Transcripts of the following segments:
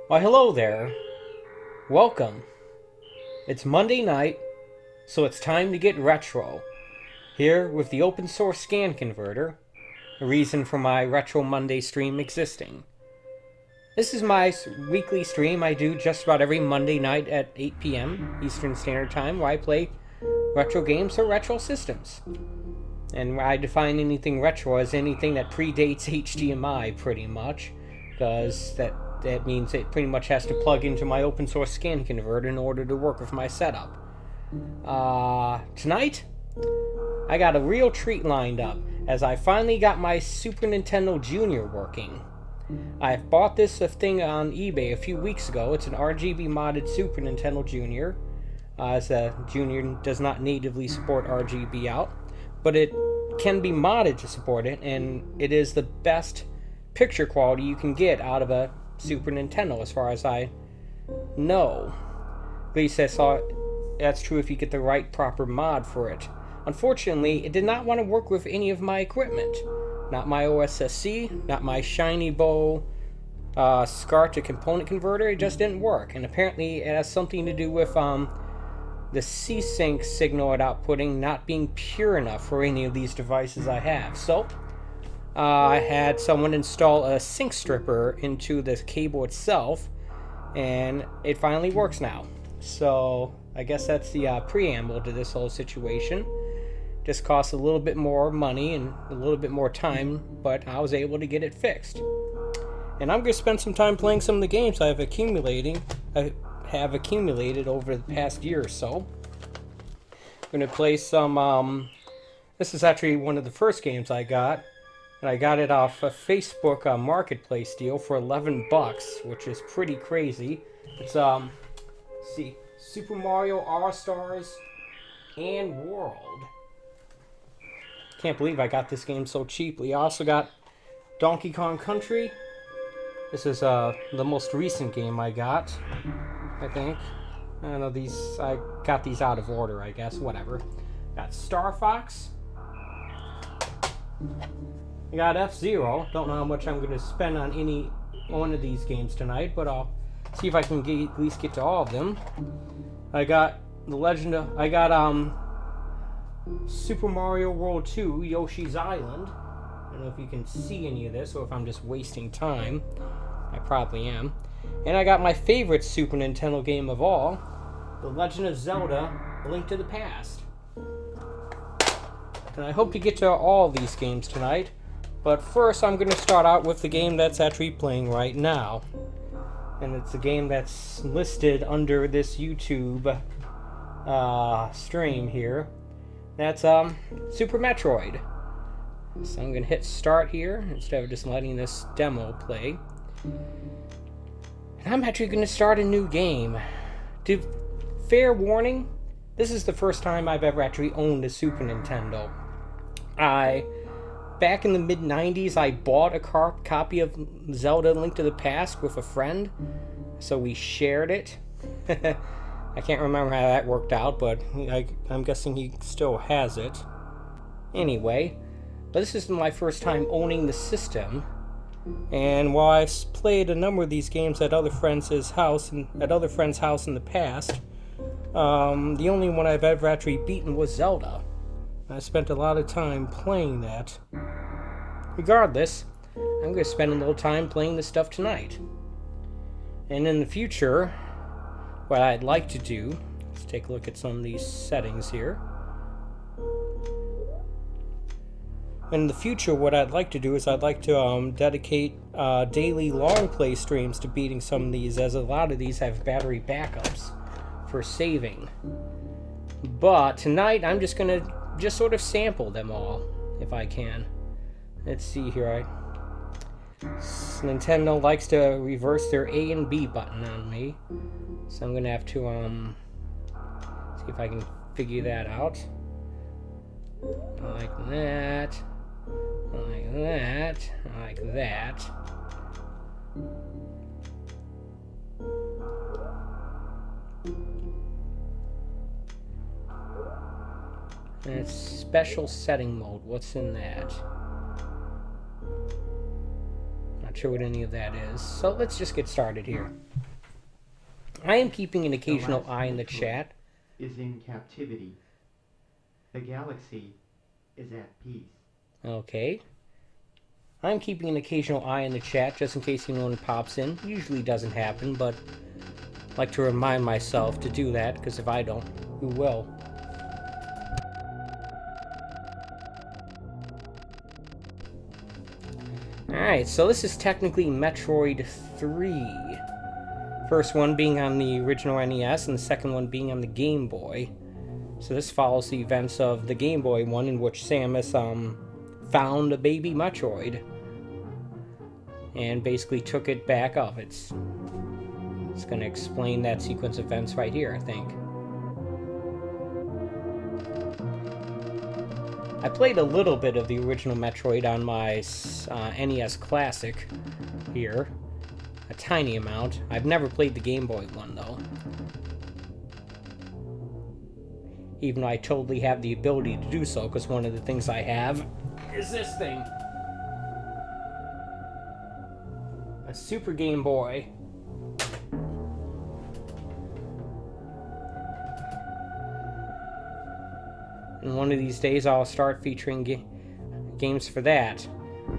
Why, hello there. Welcome. It's Monday night, so it's time to get retro. Here with the open source scan converter, a reason for my Retro Monday stream existing. This is my weekly stream I do just about every Monday night at 8 p.m. Eastern Standard Time, where I play retro games or retro systems. And I define anything retro as anything that predates HDMI, pretty much, because that means it pretty much has to plug into my open source scan converter in order to work with my setup. Tonight, I got a real treat lined up, as I finally got my Super Nintendo Junior working. I bought this thing on eBay a few weeks ago. It's an RGB modded Super Nintendo Junior, as a Junior does not natively support RGB out, but it can be modded to support it, and it is the best picture quality you can get out of a Super Nintendo, as far as I know. At least that's true if you get the right proper mod for it. Unfortunately, it did not want to work with any of my equipment. Not my O.S.S.C, not my Shiny Bow SCAR to component converter. It just didn't work, and apparently it has something to do with the C-Sync signal it outputting not being pure enough for any of these devices I have. So I had someone install a sync stripper into the cable itself, and it finally works now. So I guess that's the preamble to this whole situation. Just costs a little bit more money and a little bit more time, but I was able to get it fixed. And I'm going to spend some time playing some of the games I have accumulated over the past year or so. I'm going to play some, this is actually one of the first games I got. And I got it off a Facebook marketplace deal for $11, which is pretty crazy. It's let's see, Super Mario All-Stars and World. Can't believe I got this game so cheaply. I also got Donkey Kong Country. This is the most recent game I got, I think. I don't know, I got these out of order, I guess. Whatever. Got Star Fox. I got F-Zero. Don't know how much I'm going to spend on any one of these games tonight, but I'll see if I can at least get to all of them. I got Super Mario World 2, Yoshi's Island. I don't know if you can see any of this, or if I'm just wasting time. I probably am. And I got my favorite Super Nintendo game of all, The Legend of Zelda: A Link to the Past. And I hope to get to all of these games tonight. But first, I'm going to start out with the game that's actually playing right now. And it's a game that's listed under this YouTube stream here. That's Super Metroid. So I'm going to hit start here instead of just letting this demo play. And I'm actually going to start a new game. Fair warning, this is the first time I've ever actually owned a Super Nintendo. Back in the mid-90s, I bought a copy of Zelda: Link to the Past with a friend, so we shared it. I can't remember how that worked out, but I'm guessing he still has it. Anyway, but this is my first time owning the system, and while I've played a number of these games at other friends' house in the past, the only one I've ever actually beaten was Zelda. I spent a lot of time playing that. Regardless, I'm going to spend a little time playing this stuff tonight. And in the future, what I'd like to do, let's take a look at some of these settings here. In the future, what I'd like to do is I'd like to dedicate daily long play streams to beating some of these, as a lot of these have battery backups for saving. But tonight, I'm just going to sort of sample them all, if I can. Let's see here. Nintendo likes to reverse their A and B button on me. So I'm going to have to see if I can figure that out. Like that. Like that. Like that. And it's special setting mode. What's in that? Not sure what any of that is. So let's just get started here. I am keeping an occasional eye in the chat. Is in captivity. The galaxy is at peace. Okay. I'm keeping an occasional eye in the chat just in case anyone pops in. Usually doesn't happen, but I like to remind myself to do that, because if I don't, who will? Alright, so this is technically Metroid 3. First one being on the original NES, and the second one being on the Game Boy. So this follows the events of the Game Boy one, in which Samus found a baby Metroid and basically took it back up. It's going to explain that sequence of events right here, I think. I played a little bit of the original Metroid on my NES Classic here. A tiny amount. I've never played the Game Boy one, though. Even though I totally have the ability to do so, because one of the things I have is this thing. A Super Game Boy. And one of these days I'll start featuring games for that.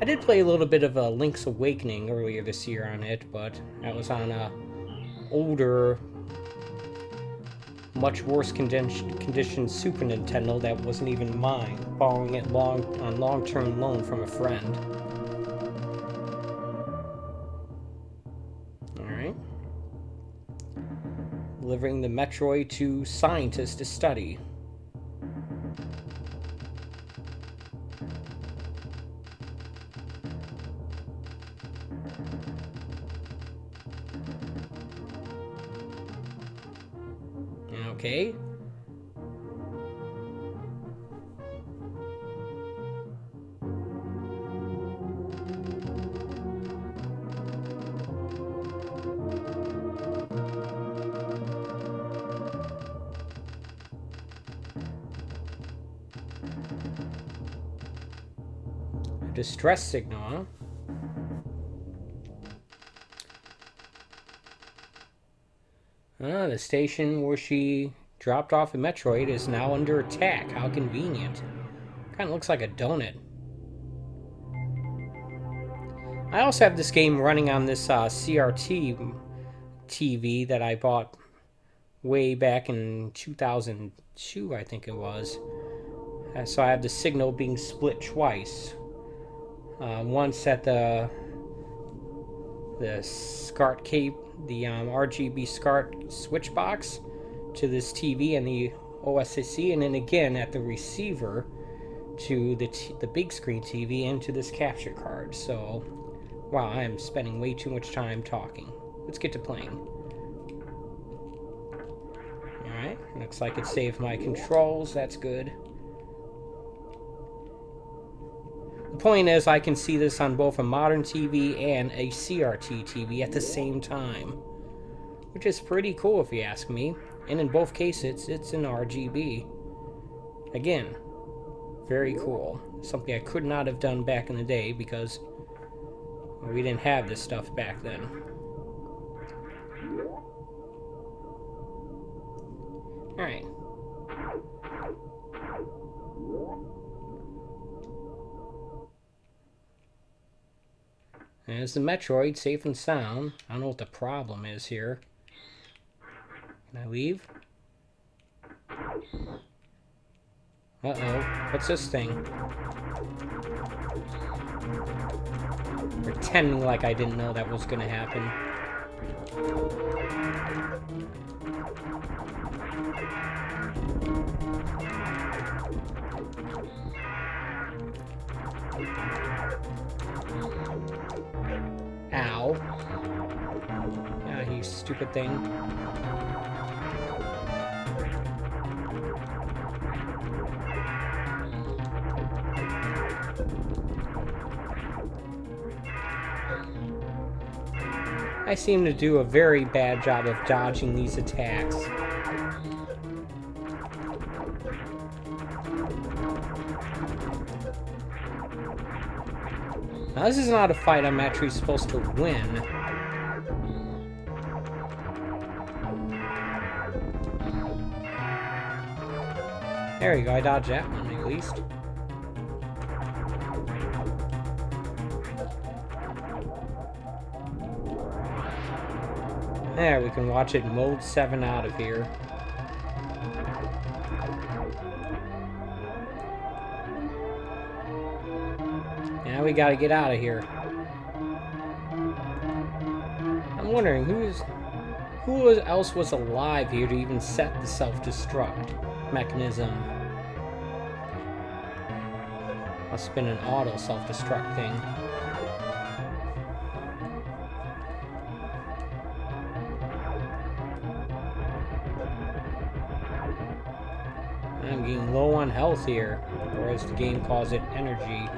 I did play a little bit of Link's Awakening earlier this year on it, but that was on a older, much worse condition Super Nintendo that wasn't even mine, borrowing it on long-term loan from a friend. Alright. Delivering the Metroid to scientists to study. Okay. A distress signal, huh? The station where she dropped off a Metroid is now under attack. How convenient. Kind of looks like a donut. I also have this game running on this CRT TV that I bought way back in 2002, I think it was. So I have the signal being split twice. Once at the SCART cape, the RGB SCART switch box to this TV and the O.S.S.C, and then again at the receiver to the big screen TV and to this capture card. So, wow, I am spending way too much time talking. Let's get to playing. Alright, looks like it saved my controls. That's good. The point is, I can see this on both a modern TV and a CRT TV at the same time, which is pretty cool if you ask me. And in both cases, it's in RGB. Again, very cool. Something I could not have done back in the day because we didn't have this stuff back then. Alright. There's the Metroid, safe and sound. I don't know what the problem is here. Can I leave? Uh-oh. What's this thing? Pretending like I didn't know that was gonna happen. Ow. Ah, you stupid thing. I seem to do a very bad job of dodging these attacks. Now, this is not a fight I'm actually supposed to win. There we go, I dodged that one at least. There, we can watch it mode 7 out of here. Now we gotta get out of here. I'm wondering who else was alive here to even set the self-destruct mechanism. Must have been an auto self-destruct thing. I'm getting low on health here, or as the game calls it, energy.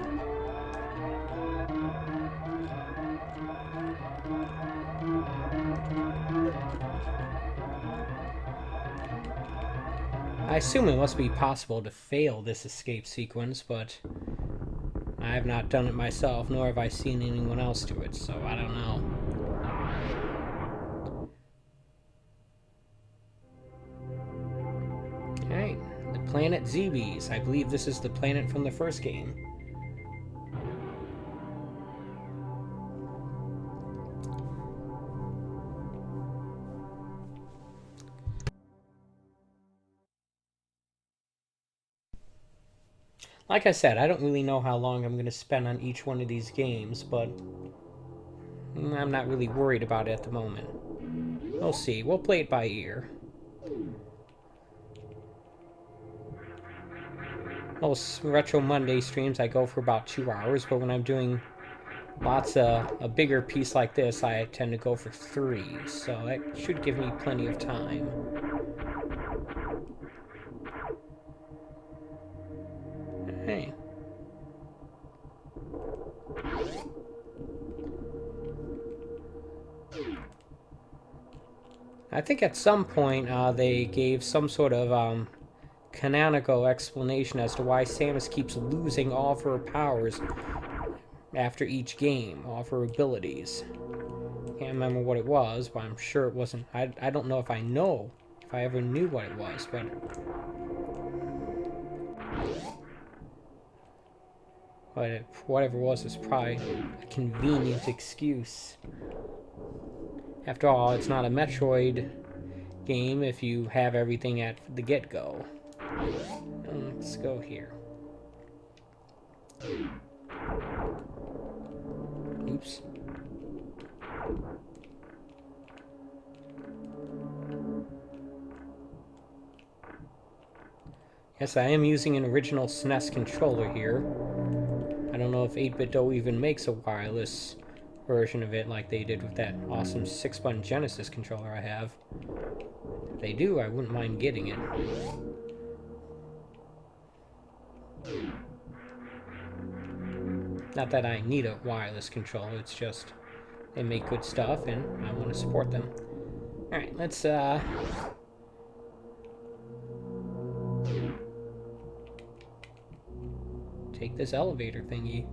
I assume it must be possible to fail this escape sequence, but I have not done it myself, nor have I seen anyone else do it, so I don't know. Alright, the planet Zebes. I believe this is the planet from the first game. Like I said, I don't really know how long I'm going to spend on each one of these games, but I'm not really worried about it at the moment. We'll see. We'll play it by ear. Most Retro Monday streams, I go for about 2 hours, but when I'm doing lots of a bigger piece like this, I tend to go for 3, so that should give me plenty of time. Hey. I think at some point they gave some sort of canonical explanation as to why Samus keeps losing all of her powers after each game, all of her abilities. Can't remember what it was, but I'm sure it wasn't. I don't know if I ever knew what it was, but whatever it was is probably a convenient excuse. After all, it's not a Metroid game if you have everything at the get-go. Let's go here. Oops. Yes, I am using an original Snes controller here. I don't know if 8BitDo even makes a wireless version of it like they did with that awesome 6-button Genesis controller I have. If they do, I wouldn't mind getting it. Not that I need a wireless controller, it's just they make good stuff and I want to support them. Alright, let's take this elevator thingy.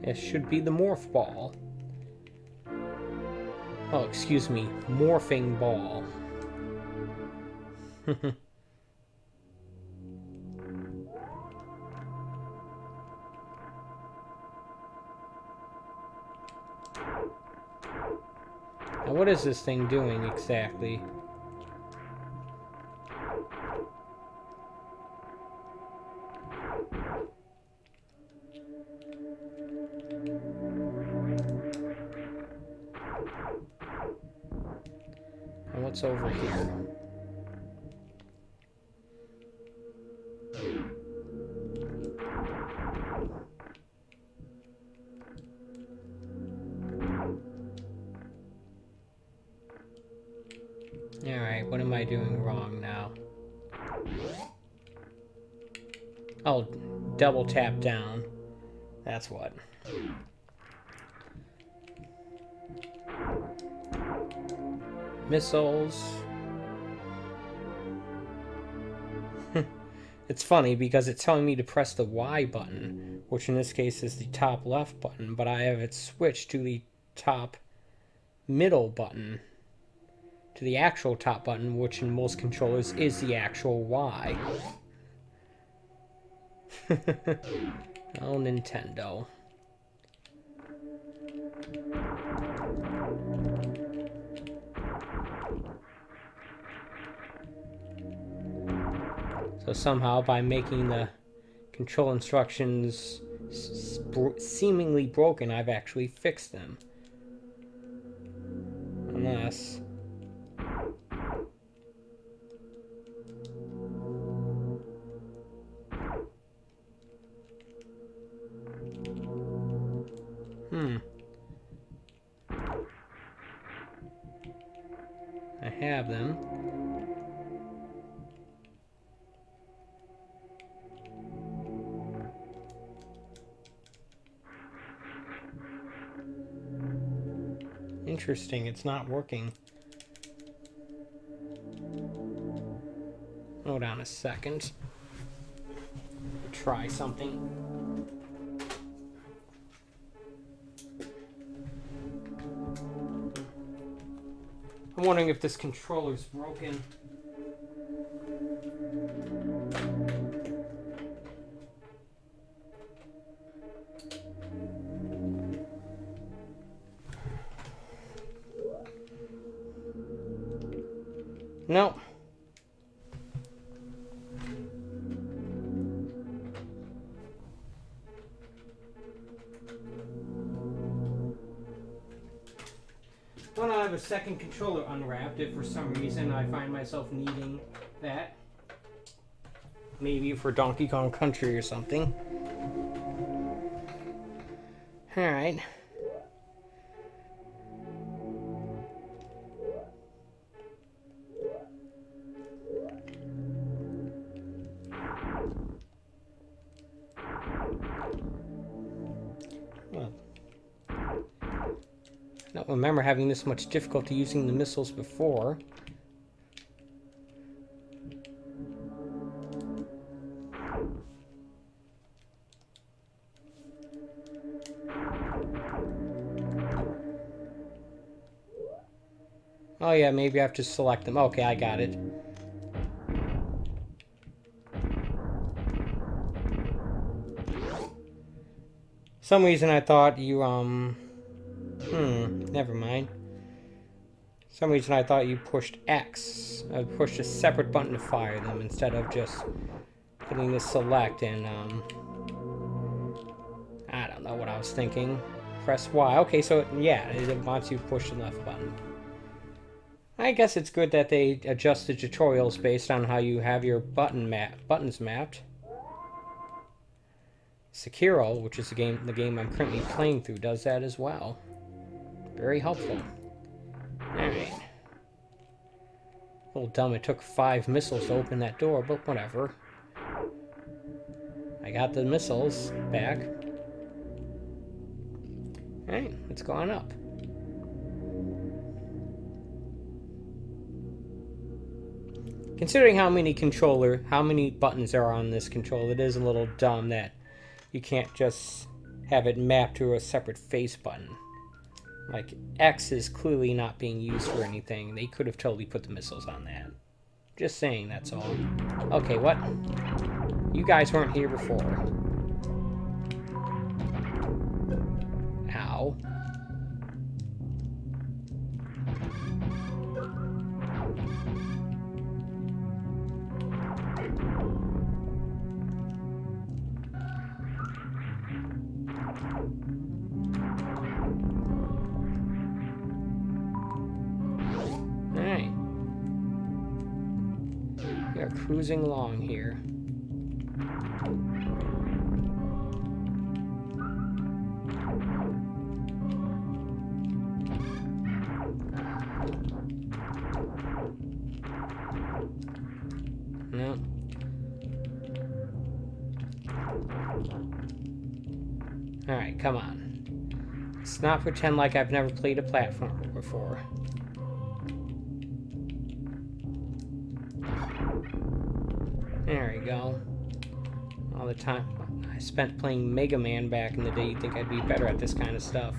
This should be the morph ball. Oh, excuse me, morphing ball. Now, what is this thing doing exactly? And what's over here? Alright, what am I doing wrong now? Oh, double tap down. That's what. Missiles. It's funny because it's telling me to press the Y button, which in this case is the top left button, but I have it switched to the top middle button, to the actual top button, which in most controllers is the actual Y. Oh, Nintendo. So somehow, by making the control instructions seemingly broken, I've actually fixed them. Unless... I have them. Interesting, it's not working. Hold on a second. Try something. I'm wondering if this controller's broken. No. Well, I have a second controller unwrapped if for some reason I find myself needing that. Maybe for Donkey Kong Country or something. Alright. Well, I don't remember having this much difficulty using the missiles before. Oh yeah, maybe I have to select them. Okay, I got it. Some reason I thought you, never mind. Some reason I thought you pushed X. I pushed a separate button to fire them instead of just hitting the select and, I don't know what I was thinking. Press Y. Okay, so, yeah, it wants you to push the left button. I guess it's good that they adjust the tutorials based on how you have your buttons mapped. Sekiro, which is the game I'm currently playing through, does that as well. Very helpful. Alright. A little dumb it took 5 missiles to open that door, but whatever. I got the missiles back. Alright, let's go on up. Considering how many buttons there are on this controller, it is a little dumb that you can't just have it mapped to a separate face button. Like, X is clearly not being used for anything. They could have totally put the missiles on that. Just saying, that's all. Okay, what? You guys weren't here before. Ow. We're cruising along here. No. Alright, come on. Let's not pretend like I've never played a platformer before. There we go. All the time I spent playing Mega Man back in the day, you'd think I'd be better at this kind of stuff.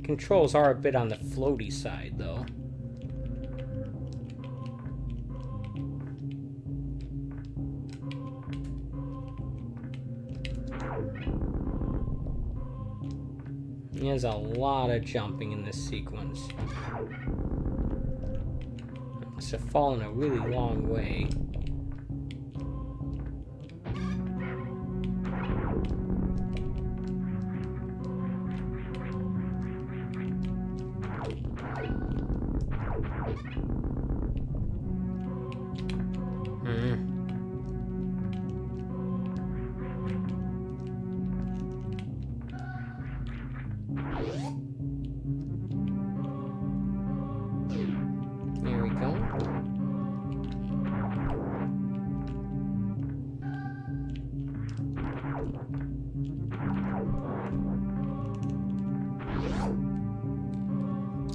Controls are a bit on the floaty side, though. There's a lot of jumping in this sequence. I must have fallen a really long way. There we go.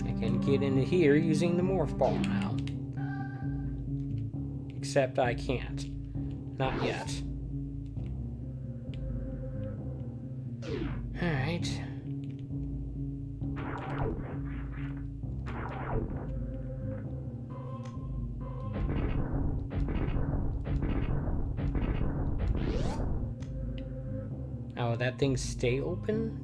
I can get into here using the morph ball now. Except I can't. Not yet. Alright. Oh, that thing stay open?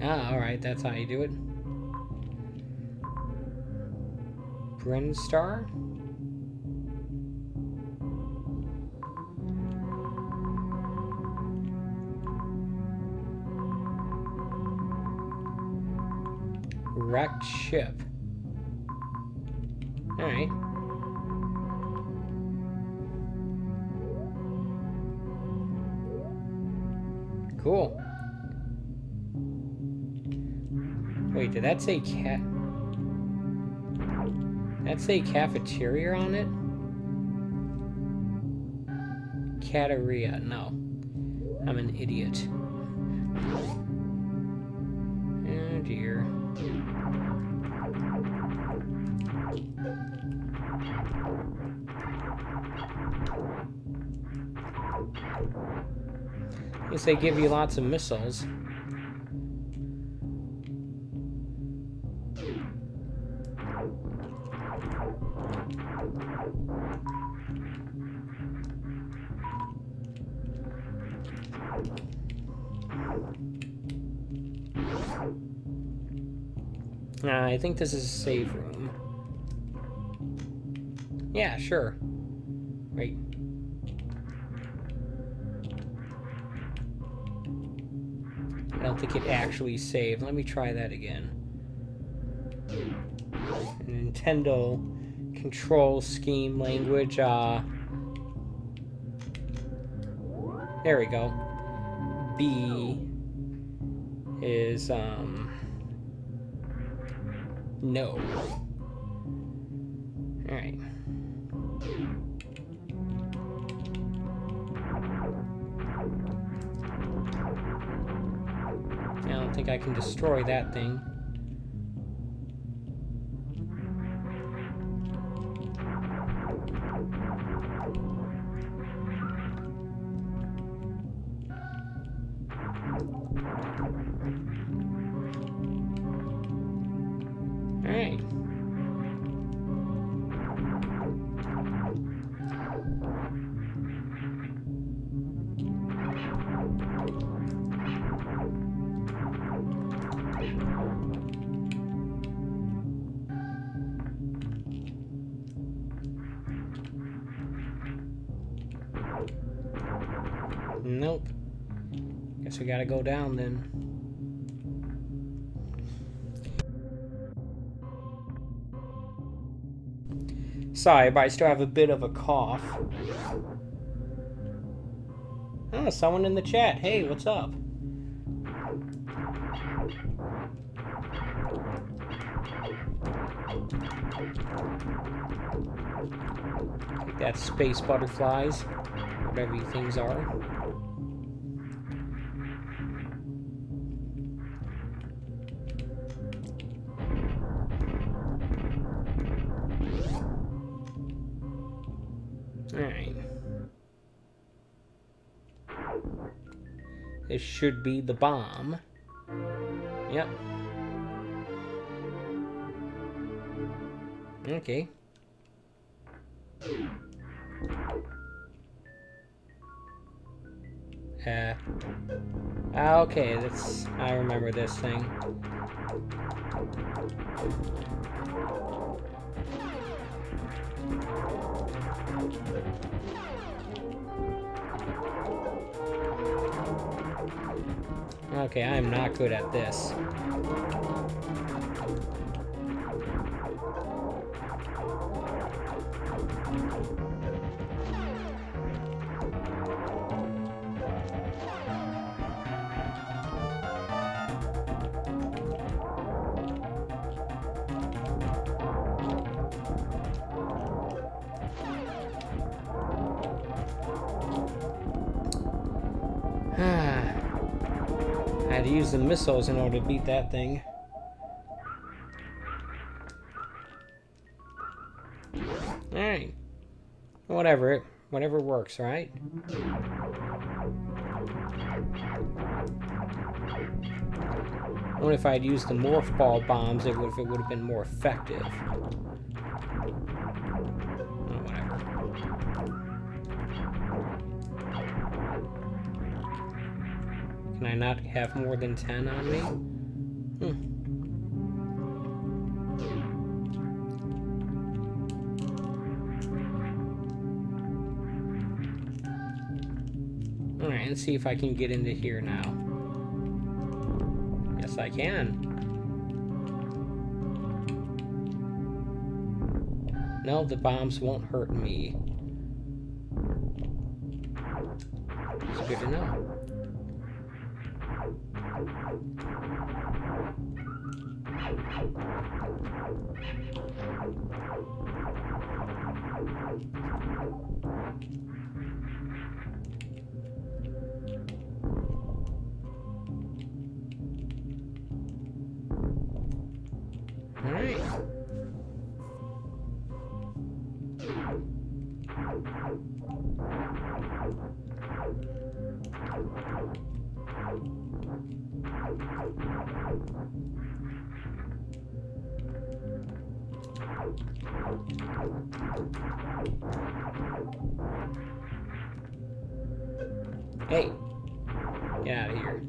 Ah, alright, that's how you do it. Bren Star? Wrecked ship. Alright. Cool. Wait, did that say cat? That say cafeteria on it? Cataria. No. I'm an idiot. Oh dear. At least they give you lots of missiles. I think this is a save room. Yeah, sure. Wait. I don't think it actually saved. Let me try that again. Nintendo control scheme language. There we go. B is no. Alright. I don't think I can destroy that thing. Nope. Guess we gotta go down then. Sorry, but I still have a bit of a cough. Oh, someone in the chat. Hey, what's up? Take that, space butterflies. Whatever you things are. Alright. This should be the bomb. Yep. Okay. Okay, that's... I remember this thing. Okay, I am not good at this. I had to use the missiles in order to beat that thing. Alright. Whatever works, right? I wonder if I had used the morph ball bombs, it would have been more effective. Oh, whatever. Can I not have more than 10 on me? Alright, let's see if I can get into here now. Yes, I can. No, the bombs won't hurt me. It's good to know. Alright. Hey, get out of here.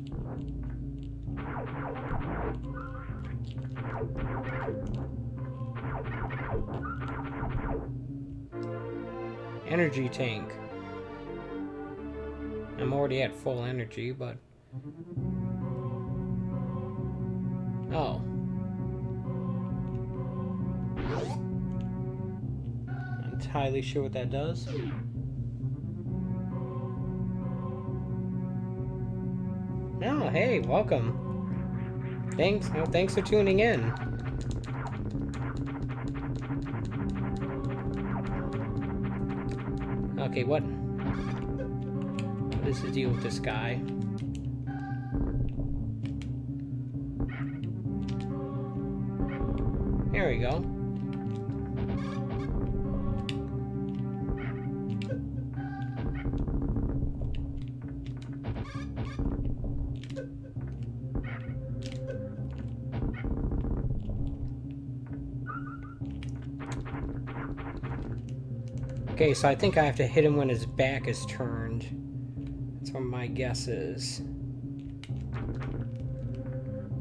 Energy tank. I'm already at full energy, but... Oh. Not entirely sure what that does. Oh, hey, welcome. Thanks for tuning in. Okay, what is the deal with this guy? There we go. Okay, so I think I have to hit him when his back is turned. That's what my guess is.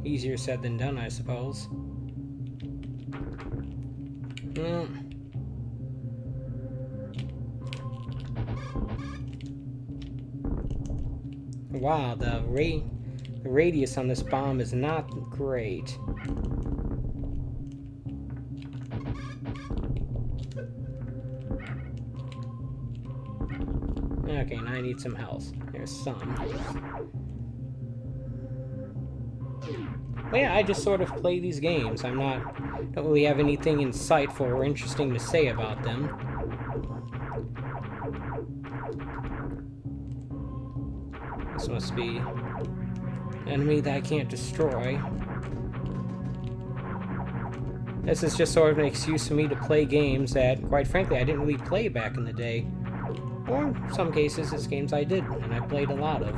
Easier said than done, I suppose. Wow, the radius on this bomb is not great. Okay, now I need some health. There's some. But yeah, I just sort of play these games. Don't really have anything insightful or interesting to say about them. This must be an enemy that I can't destroy. This is just sort of an excuse for me to play games that, quite frankly, I didn't really play back in the day. Or, in some cases, it's games I did, and I played a lot of.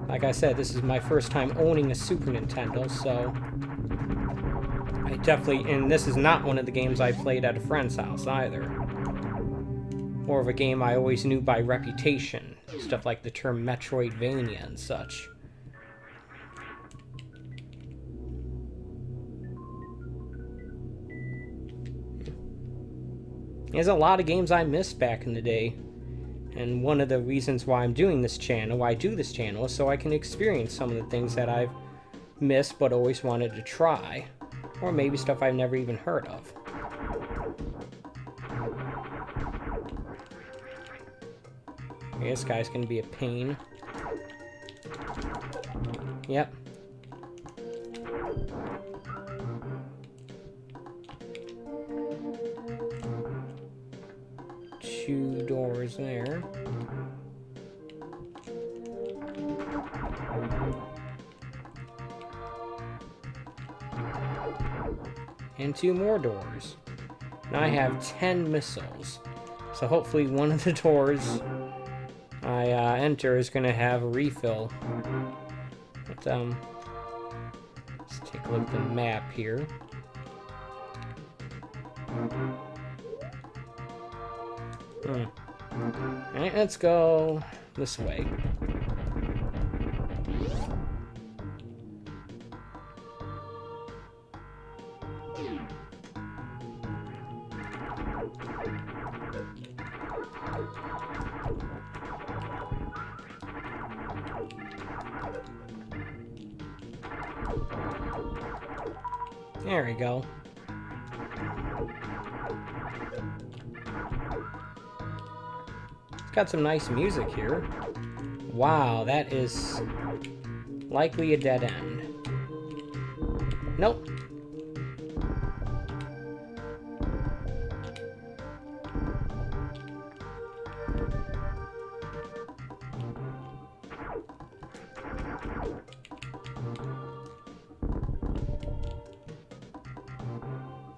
Like I said, this is my first time owning a Super Nintendo, so I definitely... And this is not one of the games I played at a friend's house, either. More of a game I always knew by reputation. Stuff like the term Metroidvania and such. There's a lot of games I missed back in the day. And one of the reasons why I'm doing this channel, why I do this channel, is so I can experience some of the things that I've missed but always wanted to try. Or maybe stuff I've never even heard of. Okay, this guy's gonna be a pain. Yep. Two doors there. And two more doors. Now I have 10 missiles. So hopefully one of the doors I enter is going to have a refill. But, let's take a look at the map here. Alright, let's go this way. There we go. It's got some nice music here. Wow, that is likely a dead end. Nope.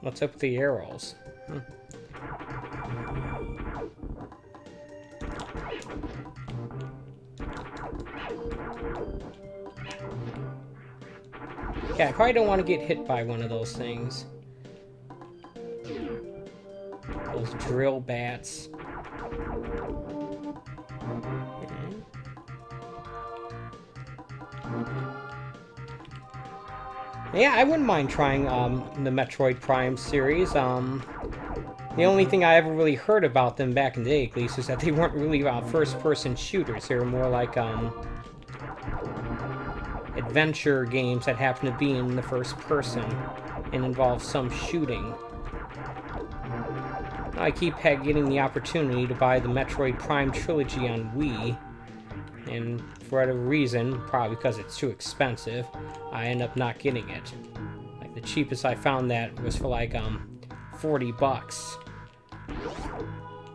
What's up with the arrows? Yeah, I probably don't want to get hit by one of those things. Those drill bats. Yeah, I wouldn't mind trying the Metroid Prime series. The only thing I ever really heard about them back in the day, at least, is that they weren't really first-person shooters. They were more like adventure games that happen to be in the first person and involve some shooting. I keep getting the opportunity to buy the Metroid Prime trilogy on Wii, and for whatever reason, probably because it's too expensive, I end up not getting it. Like, the cheapest I found that was for like $40.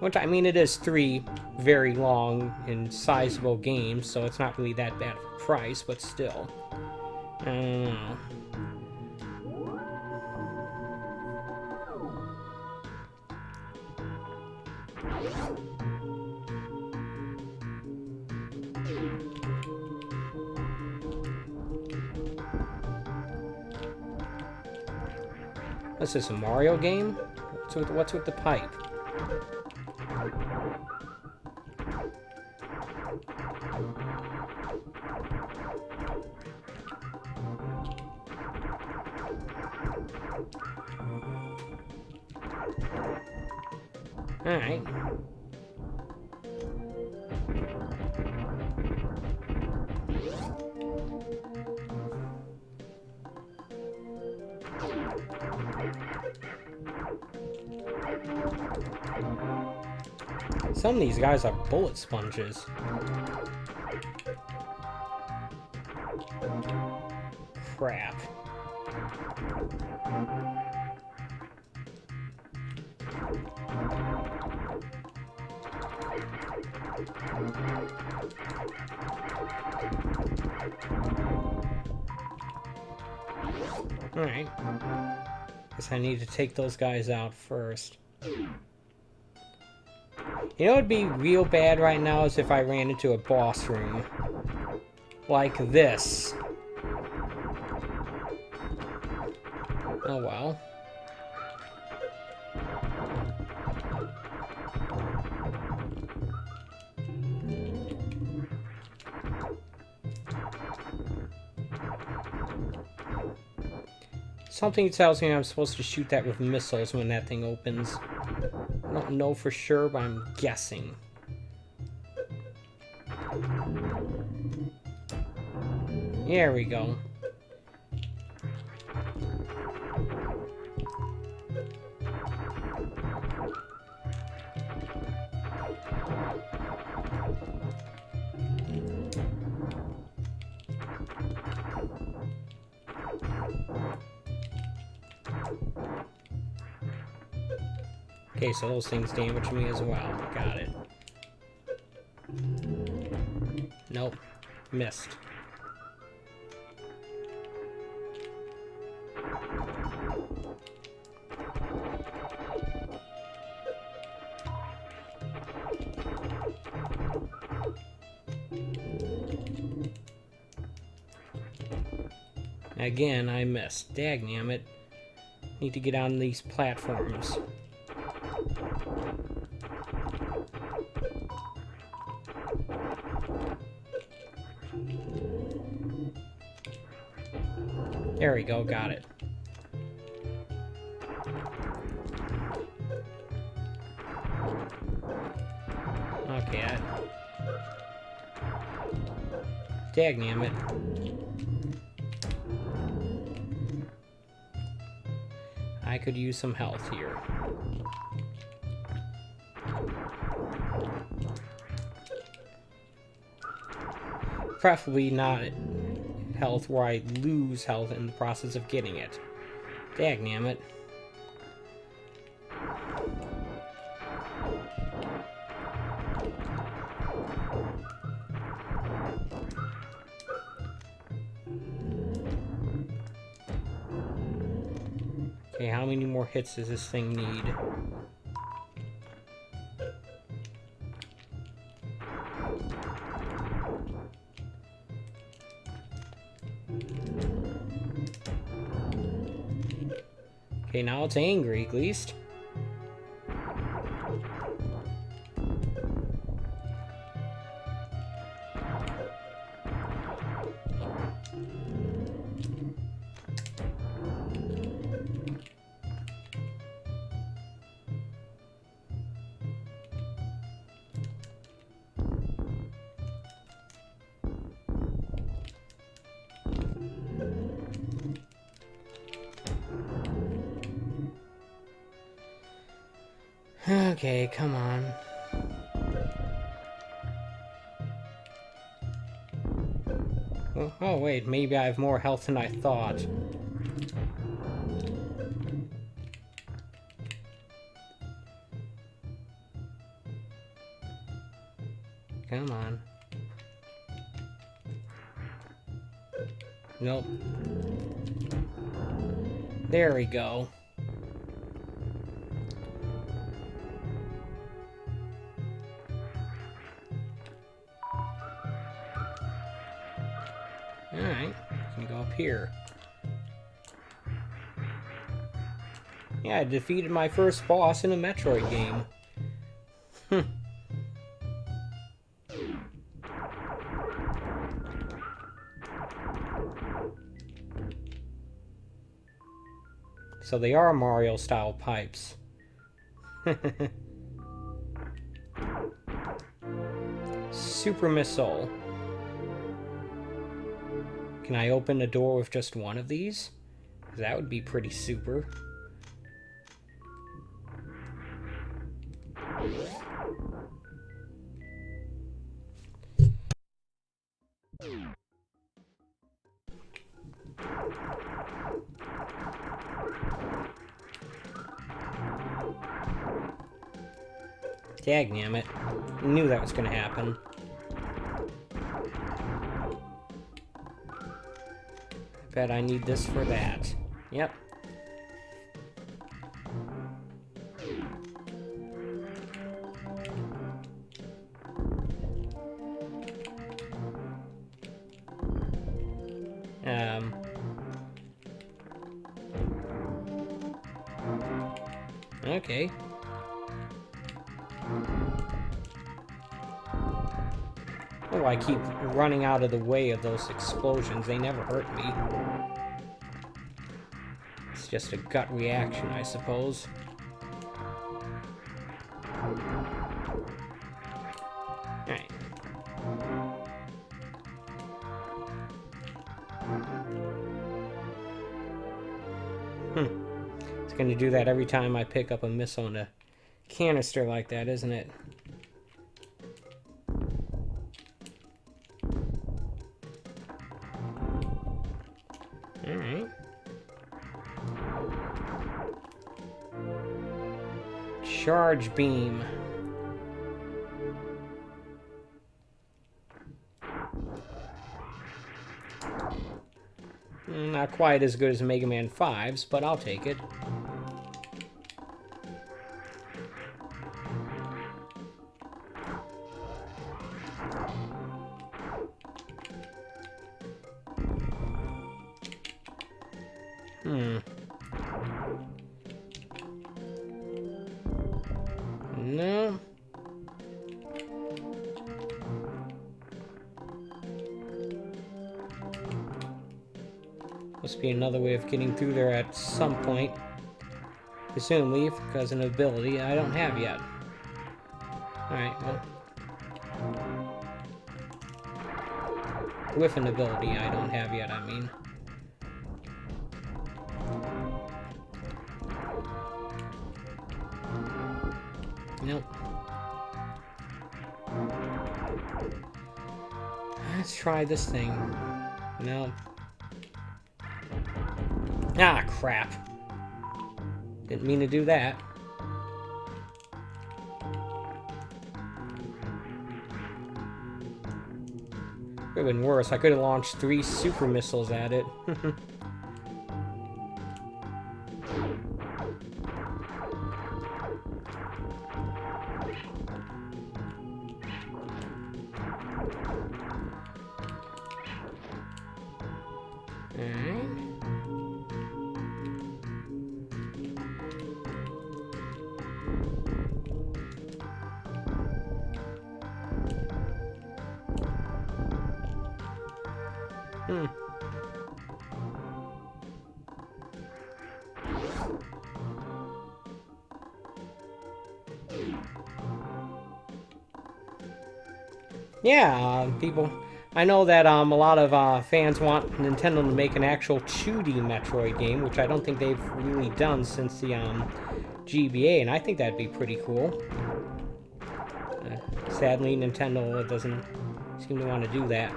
Which, I mean, it is 3 very long and sizable games, so it's not really that bad of a price, but still. I don't know. What's this, a Mario game? What's with the pipe? Alright. Some of these guys are bullet sponges. Crap. Alright. Guess I need to take those guys out first. You know what would be real bad right now is if I ran into a boss room. Like this. Oh well. Something tells me I'm supposed to shoot that with missiles when that thing opens. I don't know for sure, but I'm guessing. There we go. Okay, so those things damage me as well. Got it. Nope. Missed. Again, I missed. Dagnammit. Need to get on these platforms. There we go, got it. Okay, dagnammit. I could use some health here. Preferably not health where I lose health in the process of getting it. Dagnammit. Okay, how many more hits does this thing need? Okay, now it's angry, at least. Okay, come on. Oh, wait, maybe I have more health than I thought. Come on. Nope. There we go. Alright, can go up here. Yeah, I defeated my first boss in a Metroid game. So they are Mario-style pipes. Super Missile. Can I open a door with just one of these? That would be pretty super. Dagnammit. I knew that was gonna happen. Bet I need this for that. Yep. Okay. Oh, I keep running out of the way of those explosions. They never hurt me. It's just a gut reaction, I suppose. Alright. It's gonna do that every time I pick up a missile in a canister like that, isn't it? Alright. Charge beam. Not quite as good as Mega Man 5's, but I'll take it. No. Must be another way of getting through there at some point. Presumably, because of an ability I don't have yet. Alright, well. With an ability I don't have yet, I mean. Nope. Let's try this thing. No. Ah, crap. Didn't mean to do that. Could have been worse. I could have launched 3 super missiles at it. Yeah, people. I know that a lot of fans want Nintendo to make an actual 2D Metroid game, which I don't think they've really done since the GBA, and I think that'd be pretty cool. Sadly, Nintendo doesn't seem to want to do that.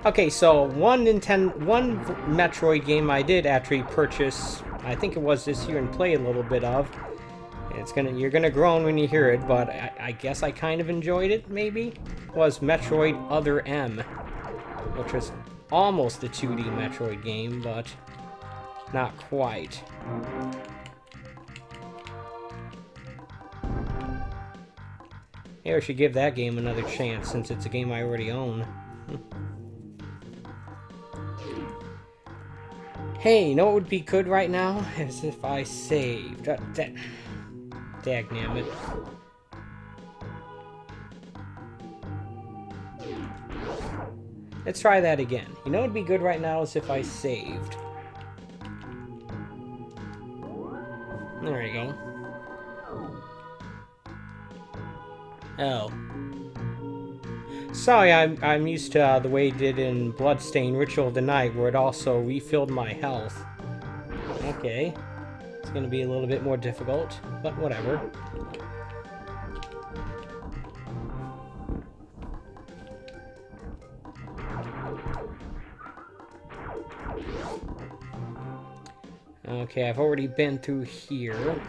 Okay, so one Metroid game I did actually purchase, I think it was this year, and play a little bit of. You're gonna groan when you hear it, but I guess I kind of enjoyed it, maybe? Was Metroid Other M, which was almost a 2D Metroid game, but not quite. Maybe I should give that game another chance, since it's a game I already own. Hey, you know what would be good right now? As if I saved. Dagnammit. Let's try that again. You know what would be good right now is if I saved. There you go. Oh. Sorry, I'm used to the way it did in Bloodstained Ritual of the Night, where it also refilled my health. Okay. It's gonna be a little bit more difficult, but whatever. Okay, I've already been through here.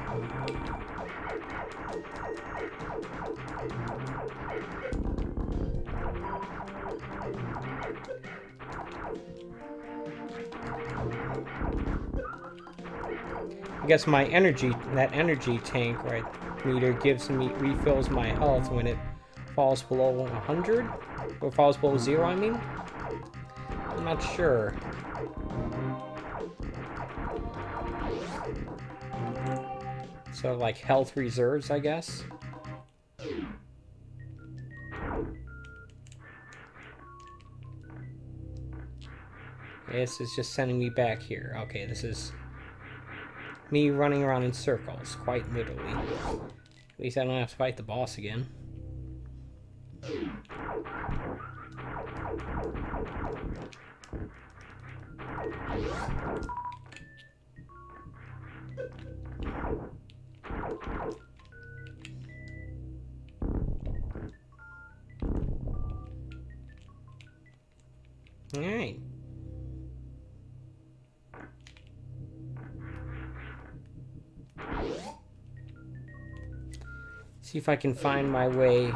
I guess my that energy tank right meter refills my health when it falls below 100? Or falls below 0, I mean? I'm not sure. So, like, health reserves, I guess? This is just sending me back here. Okay, this is me running around in circles, quite literally. At least I don't have to fight the boss again. Alright. See if I can find my way.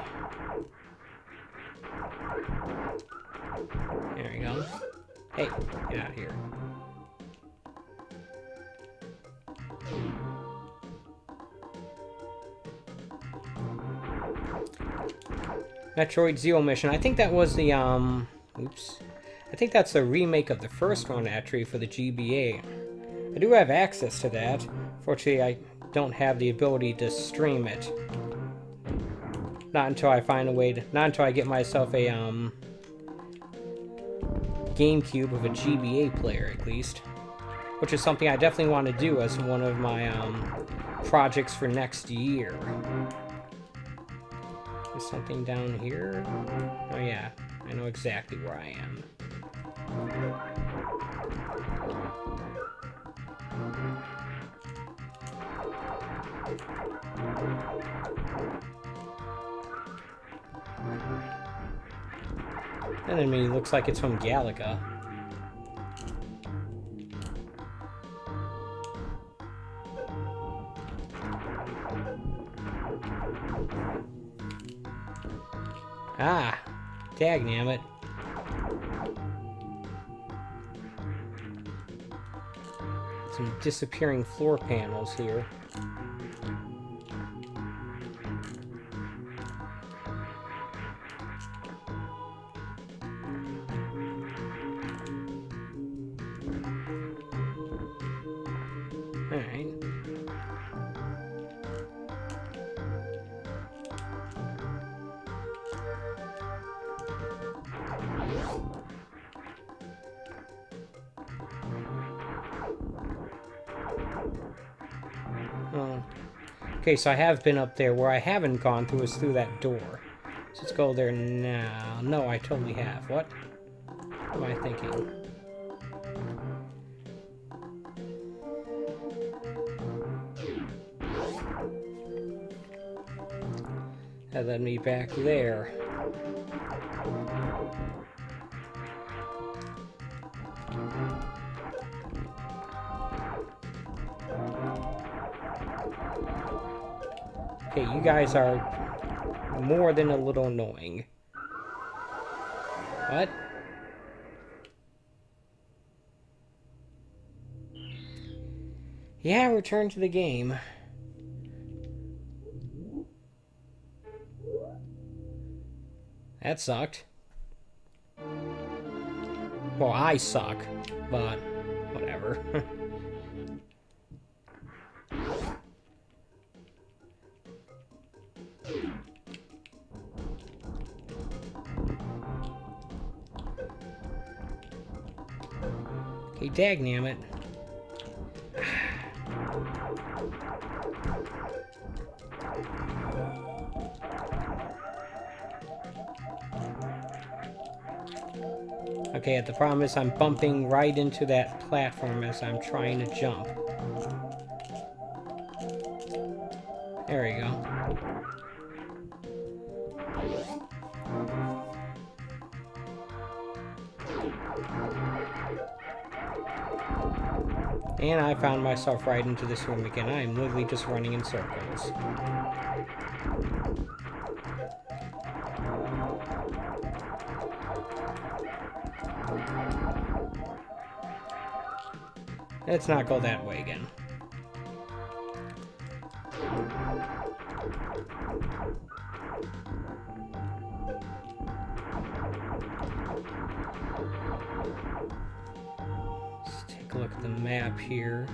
There we go. Hey, get out of here. Metroid Zero Mission. I think that was the, oops. I think that's a remake of the first one, actually, for the GBA. I do have access to that. Fortunately, I don't have the ability to stream it. Not until I find a way to... Not until I get myself a, GameCube with a GBA player, at least. Which is something I definitely want to do as one of my, projects for next year. Is something down here? Oh yeah, I know exactly where I am. That enemy looks like it's from Galaga. Ah, dagnammit. Some disappearing floor panels here. Alright. Okay, so I have been up there. Where I haven't gone through is through that door. So let's go there now. No, I totally have. What? What am I thinking? That led me back there. Okay, you guys are more than a little annoying. What? Yeah, return to the game. That sucked. Well, I suck, but whatever. Okay, dagnammit. Okay, the problem is I'm bumping right into that platform as I'm trying to jump. There we go. And I found myself right into this room again. I am literally just running in circles. Let's not go that way again. Let's take a look at the map here.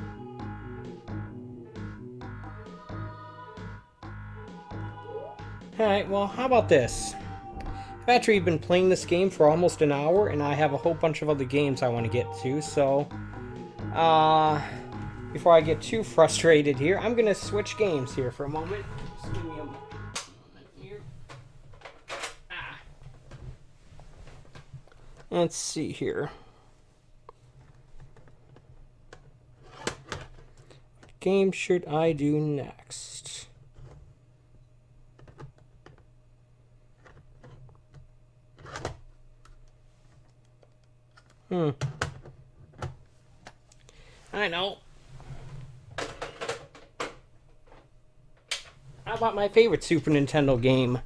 Alright, well, how about this? I've actually been playing this game for almost an hour, and I have a whole bunch of other games I want to get to, so... before I get too frustrated here, I'm going to switch games here for a moment. Just give me a moment here. Let's see here. What game should I do next? I know. How about my favorite Super Nintendo game?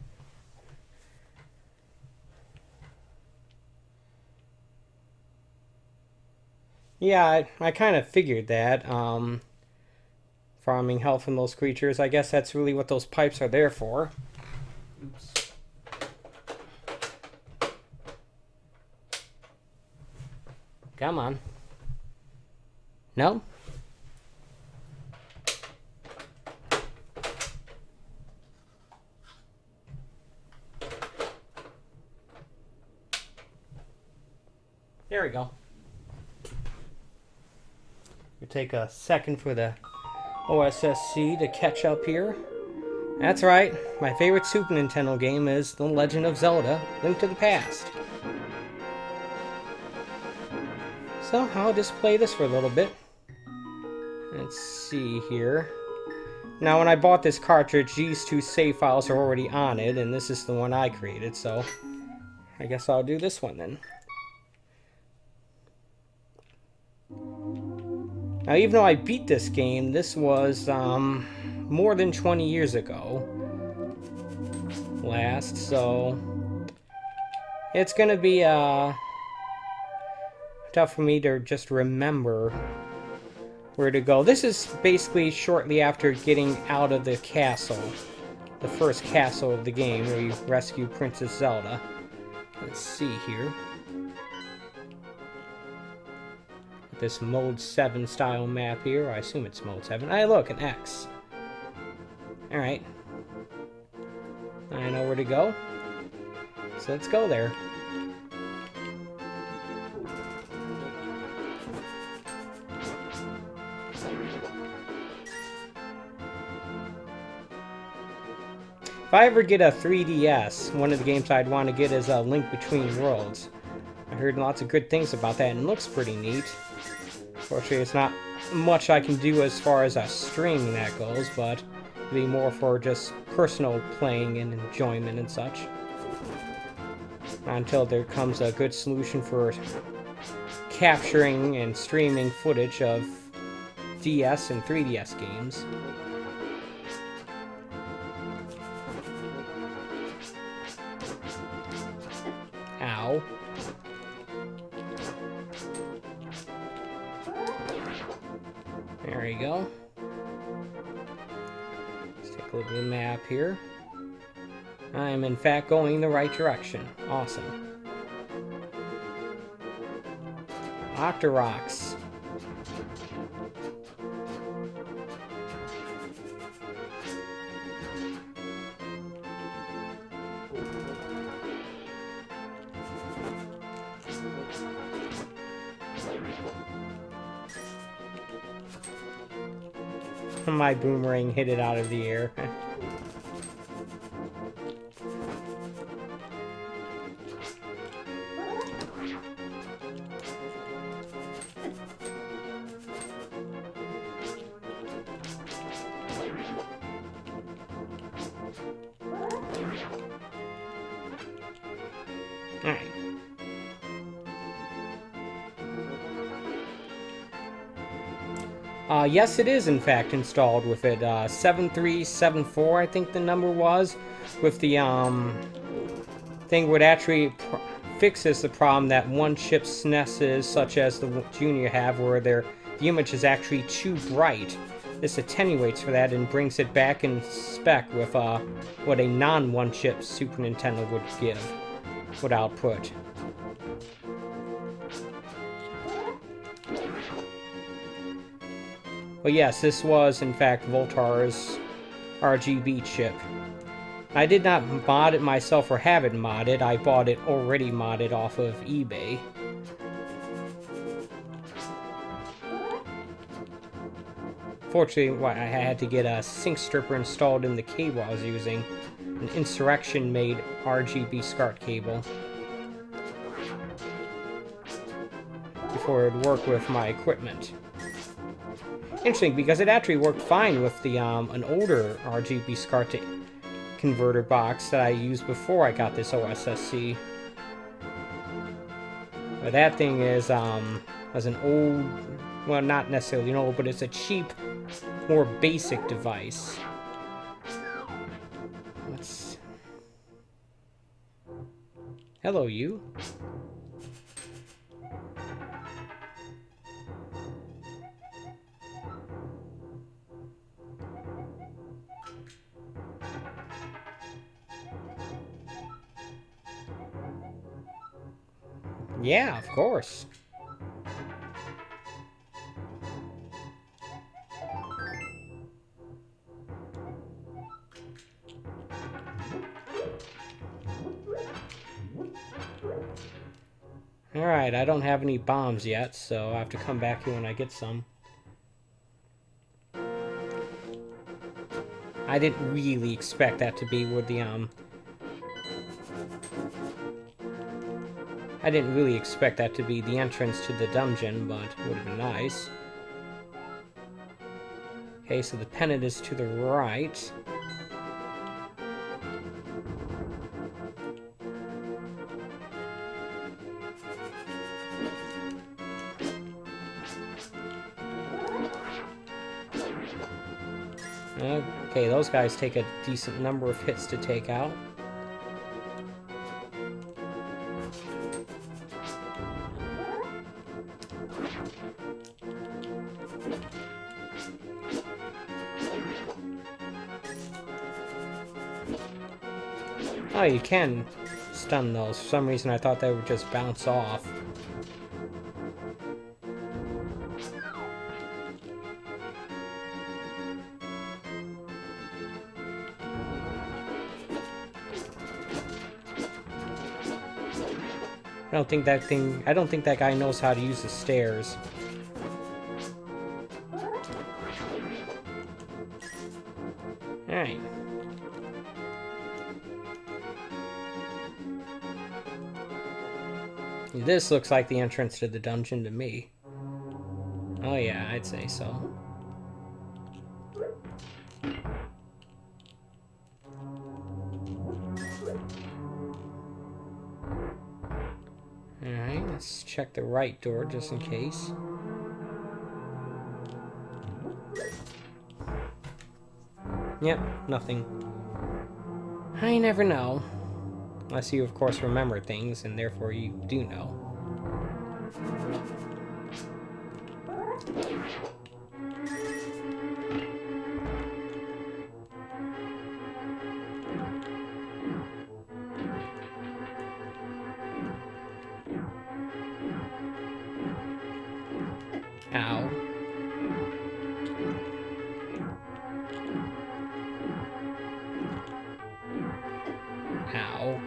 Yeah, I kind of figured that. Farming health from those creatures. I guess that's really what those pipes are there for. Oops. Come on. No? There we go. We'll take a second for the O.S.S.C. to catch up here. That's right, my favorite Super Nintendo game is The Legend of Zelda: Link to the Past. So I'll just play this for a little bit. Let's see here. Now when I bought this cartridge, these two save files are already on it, and this is the one I created, so I guess I'll do this one then. Now even though I beat this game, this was more than 20 years ago last, so it's gonna be tough for me to just remember where to go. This is basically shortly after getting out of the castle, the first castle of the game where you rescue Princess Zelda. Let's see here. This Mode 7 style map here. I assume it's Mode 7. Hey, look, an X. Alright. I know where to go. So let's go there. If I ever get a 3DS, one of the games I'd want to get is a Link Between Worlds. I heard lots of good things about that, and it looks pretty neat. Unfortunately, it's not much I can do as far as streaming that goes, but it'll be more for just personal playing and enjoyment and such. Until there comes a good solution for capturing and streaming footage of DS and 3DS games. Ow. There we go. Let's take a look at the map here. I'm in fact going the right direction. Awesome. Octoroks. My boomerang hit it out of the air. Alright. Yes, it is in fact installed with it. 7374, I think the number was, with the thing would actually fixes the problem that one chip's SNESes, such as the Junior have, where the image is actually too bright. This attenuates for that and brings it back in spec with what a non-one chip Super Nintendo would output. But yes, this was in fact Voltar's RGB chip. I did not mod it myself or have it modded. I bought it already modded off of eBay. Fortunately, I had to get a sync stripper installed in the cable I was using. An Insurrection-made RGB SCART cable. Before it would work with my equipment. Interesting, because it actually worked fine with the an older RGB SCART converter box that I used before I got this O.S.S.C. But that thing is was an old, well, not necessarily an old, but it's a cheap, more basic device. Hello, you. Yeah, of course. Alright, I don't have any bombs yet, so I have to come back here when I get some. I didn't really expect that to be where the, I didn't really expect that to be the entrance to the dungeon, but it would have been nice. Okay, so the pennant is to the right. Okay, those guys take a decent number of hits to take out. Oh, you can stun those. For some reason I thought they would just bounce off. I don't think that guy knows how to use the stairs. Alright. This looks like the entrance to the dungeon to me. Oh yeah, I'd say so. Alright, let's check the right door just in case. Yep, nothing. I never know. Unless you, of course, remember things, and therefore you do know. Ow. Ow.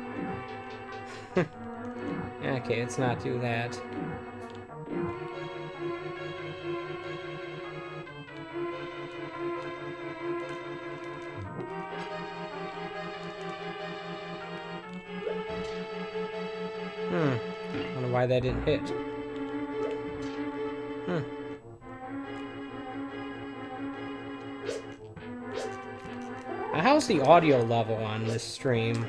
Okay, let's not do that. Wonder why that didn't hit. How's the audio level on this stream?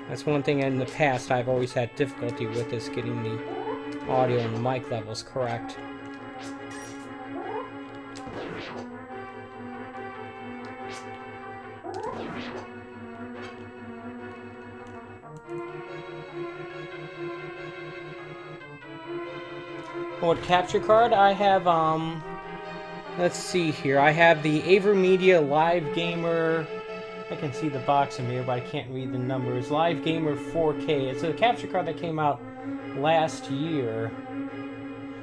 That's one thing in the past I've always had difficulty with, is getting the audio and the mic levels correct. What capture card? I have, let's see here. I have the AverMedia Live Gamer. I can see the box in here, but I can't read the numbers. Live Gamer 4K. It's a capture card that came out last year.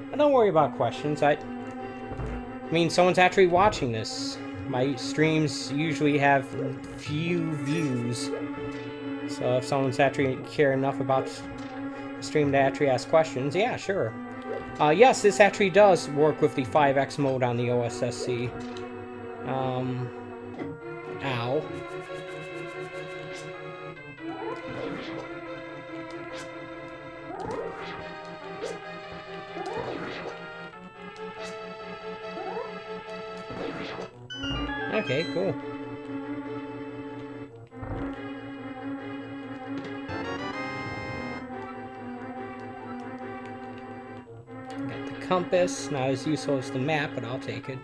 But don't worry about questions. I mean, someone's actually watching this. My streams usually have few views. So if someone's actually care enough about the stream to actually ask questions, yeah, sure. Yes, this actually does work with the 5X mode on the O.S.S.C. Ow. Okay, cool. Got the compass, not as useful as the map, but I'll take it.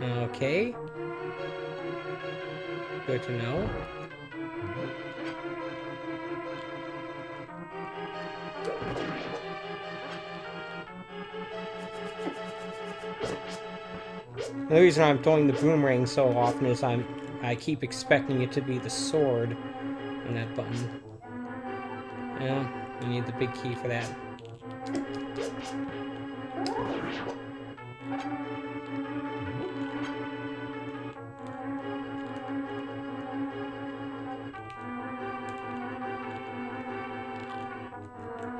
Okay. Good to know. The reason I'm throwing the boomerang so often is I keep expecting it to be the sword on that button. Yeah, you need the big key for that.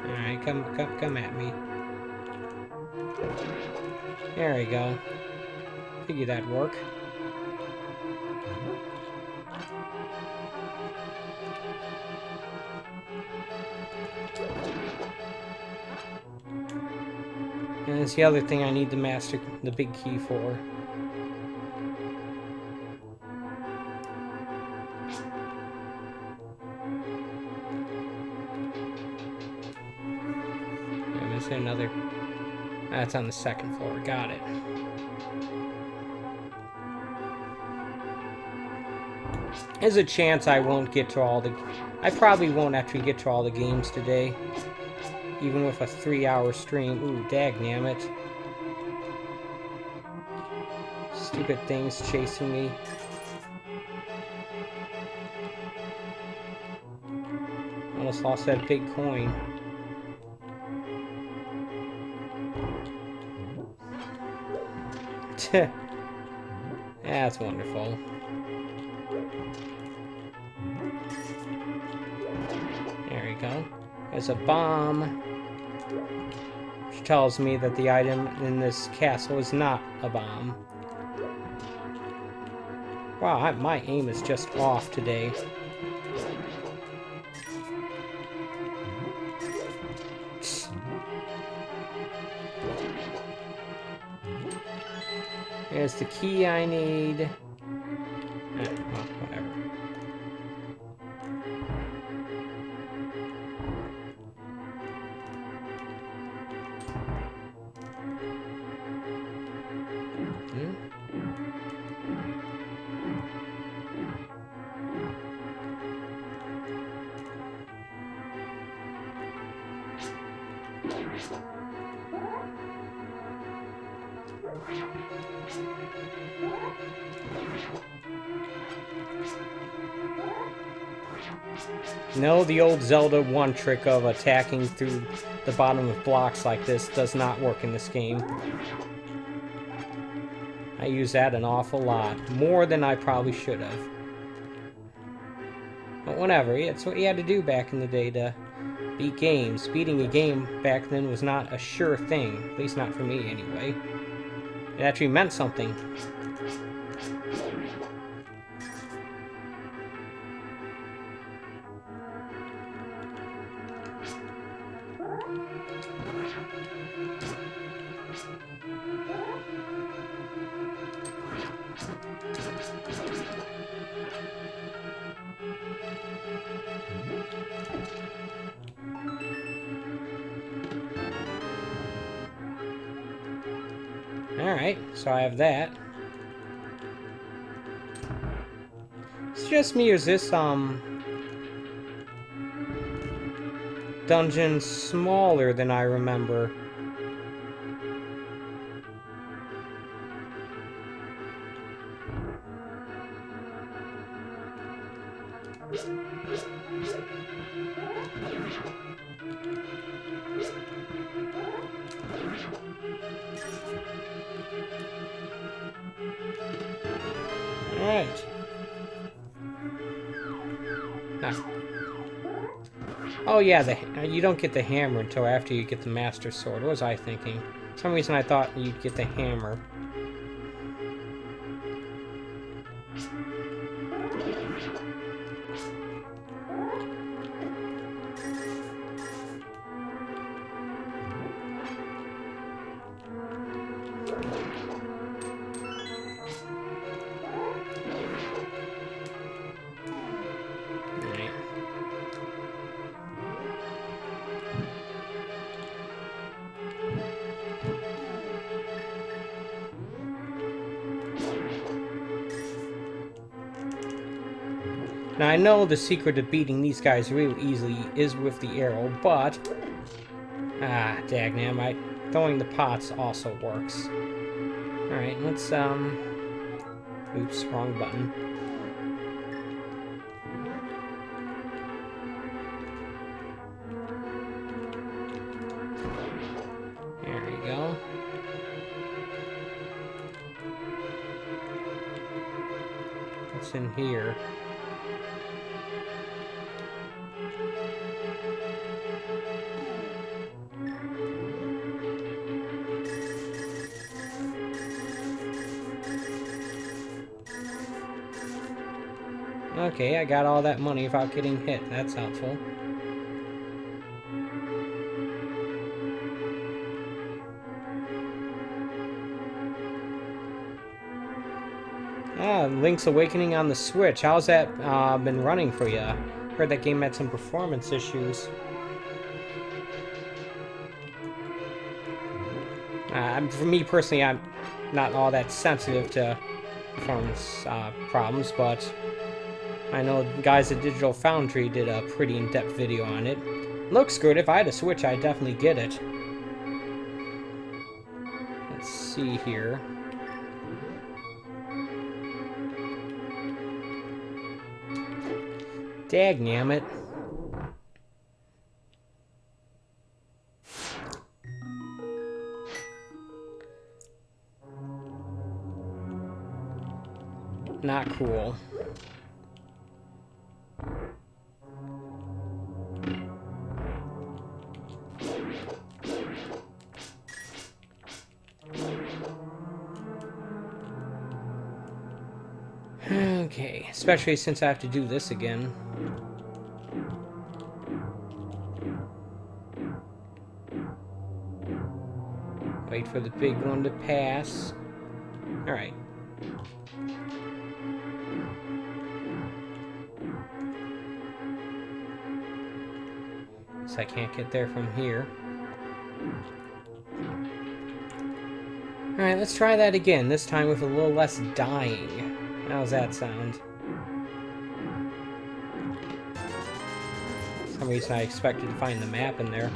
Alright, come at me. There we go. Figured that'd work. And it's the other thing I need to master the big key for. I'm missing another. That's on the second floor. Got it. There's a chance I won't get to all the... I probably won't actually get to all the games today. Even with a 3-hour stream. Ooh, dagnammit. Stupid things chasing me. Almost lost that big coin. That's wonderful. There we go. There's a bomb, which tells me that the item in this castle is not a bomb. Wow, my aim is just off today. There's the key I need. Well, whatever. No, the old Zelda 1 trick of attacking through the bottom of blocks like this does not work in this game. I use that an awful lot. More than I probably should have. But whatever, it's what you had to do back in the day to beat games. Beating a game back then was not a sure thing. At least not for me, anyway. It actually meant something. Alright, so I have that. It's just me, or is this, dungeon smaller than I remember? Alright. Ah. Oh yeah, you don't get the hammer until after you get the Master Sword. What was I thinking? For some reason I thought you'd get the hammer. Alright. Now I know the secret to beating these guys real easily is with the arrow, but... Ah, dagnam, throwing the pots also works. Alright, let's, oops, wrong button. There we go. What's in here? Okay, I got all that money without getting hit. That's helpful. Ah, Link's Awakening on the Switch. How's that been running for you? Heard that game had some performance issues. For me personally, I'm not all that sensitive to performance problems, but I know guys at Digital Foundry did a pretty in-depth video on it. Looks good. If I had a Switch, I'd definitely get it. Let's see here. Dagnammit. Not cool. Okay, especially since I have to do this again. Wait for the big one to pass. Alright. So I can't get there from here. Alright, let's try that again, this time with a little less dying. How's that sound? For some reason I expected to find the map in there.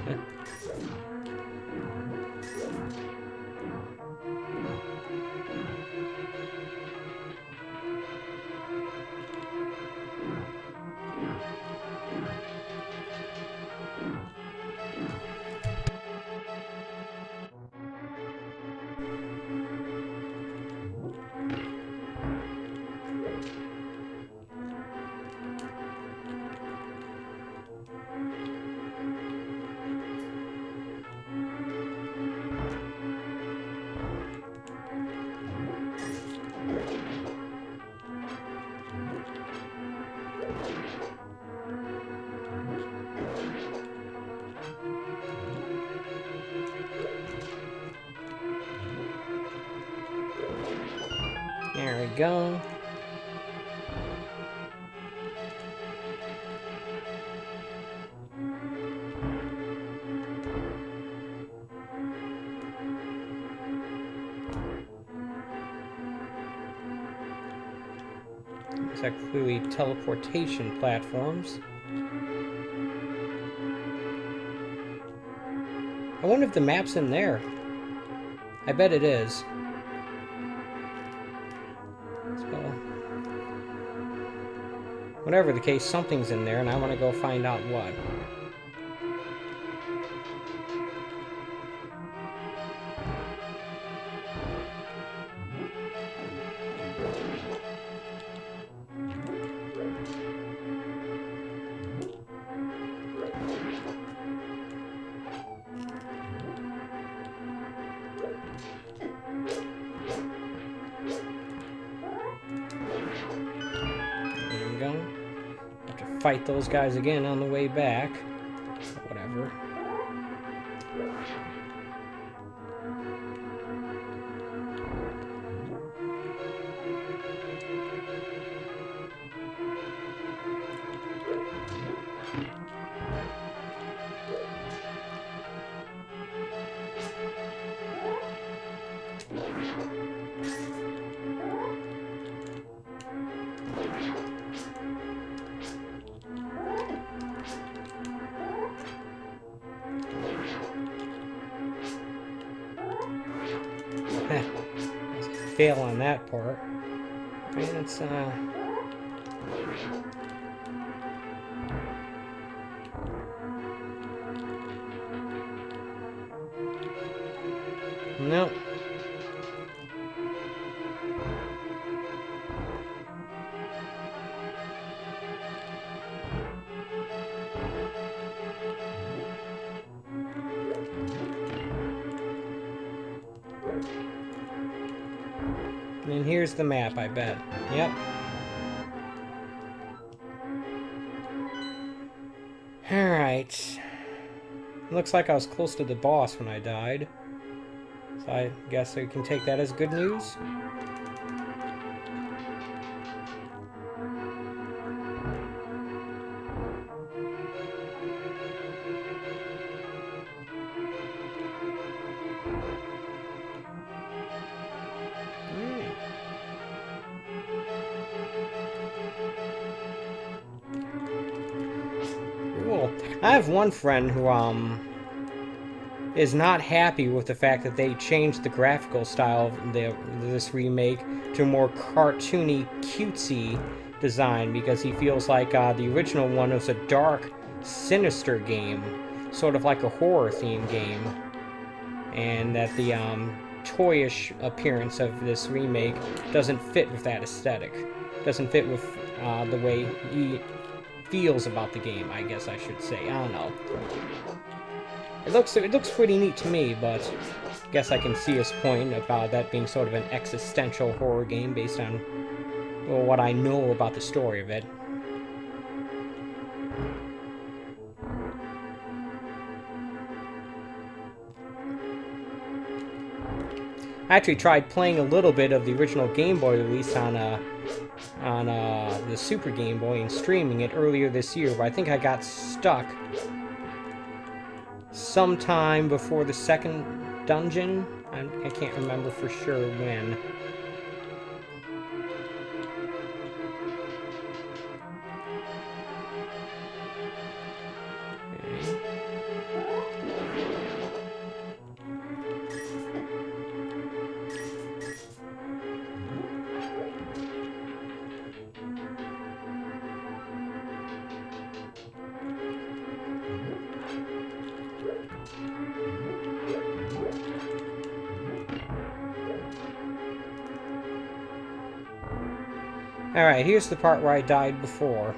There we go. These are clearly teleportation platforms. I wonder if the map's in there. I bet it is. So, whatever the case, something's in there, and I want to go find out what. There we go. Have to fight those guys again on the way back. Whatever. Fail on that part. And it's nope. And here's the map, I bet. Yep. Alright. Looks like I was close to the boss when I died. So I guess I can take that as good news. Cool. I have one friend who is not happy with the fact that they changed the graphical style of this remake to a more cartoony, cutesy design, because he feels like the original one was a dark, sinister game, sort of like a horror-themed game, and that the toyish appearance of this remake doesn't fit with that aesthetic, doesn't fit with the way he feels about the game, I guess I should say. I don't know. It looks pretty neat to me, but I guess I can see his point about that being sort of an existential horror game based on, well, what I know about the story of it. I actually tried playing a little bit of the original Game Boy release on the Super Game Boy and streaming it earlier this year, but I think I got stuck sometime before the second dungeon. I can't remember for sure when. Alright, here's the part where I died before.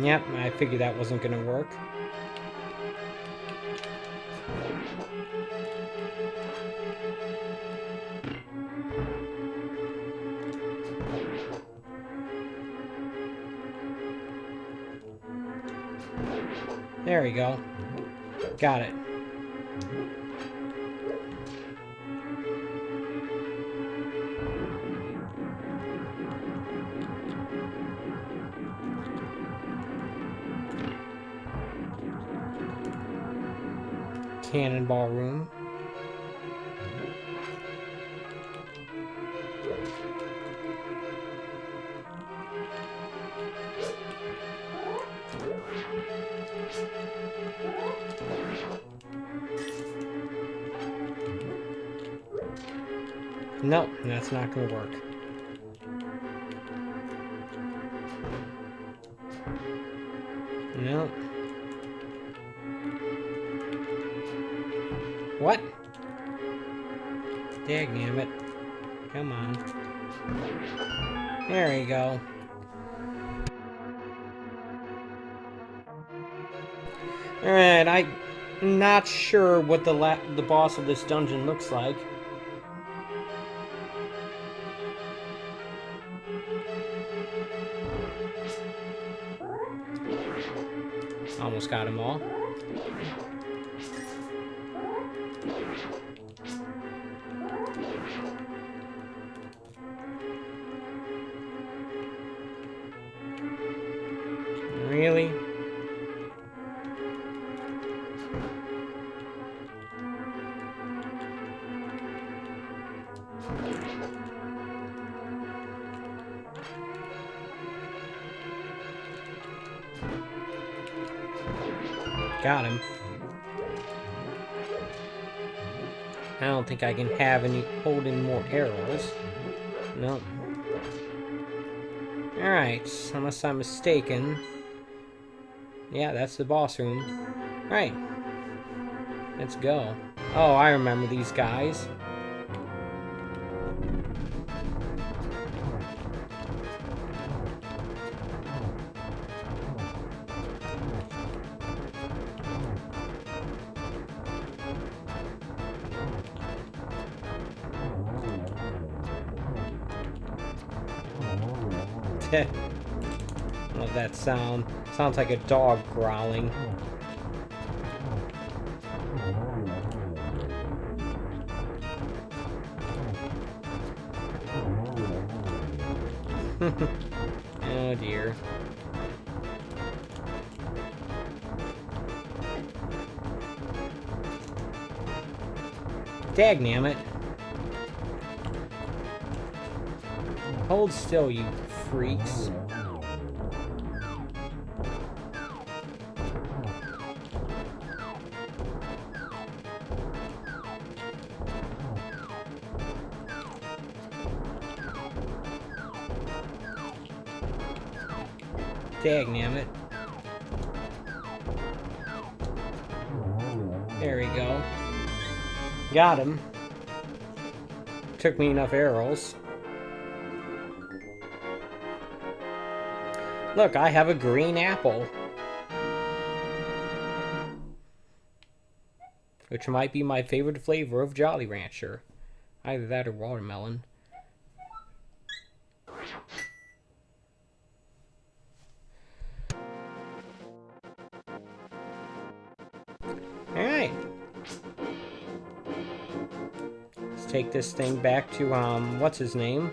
Yep, I figured that wasn't gonna work. There we go. Got it. Cannonball room. Nope, that's not gonna work. Nope. What? Dagnabbit. Come on. There we go. Alright, I'm not sure what the boss of this dungeon looks like. Almost got them all. Really? Got him. I don't think I can have any hold in more arrows. Nope. Alright, unless I'm mistaken. Yeah, that's the boss room. Alright. Let's go. Oh, I remember these guys. Love that sound. Sounds like a dog growling. Oh dear. Dagnabbit. Hold still, you freaks. Dagnabbit. There we go. Got him. Took me enough arrows. Look, I have a green apple. Which might be my favorite flavor of Jolly Rancher. Either that or watermelon. Alright. Let's take this thing back to, what's his name?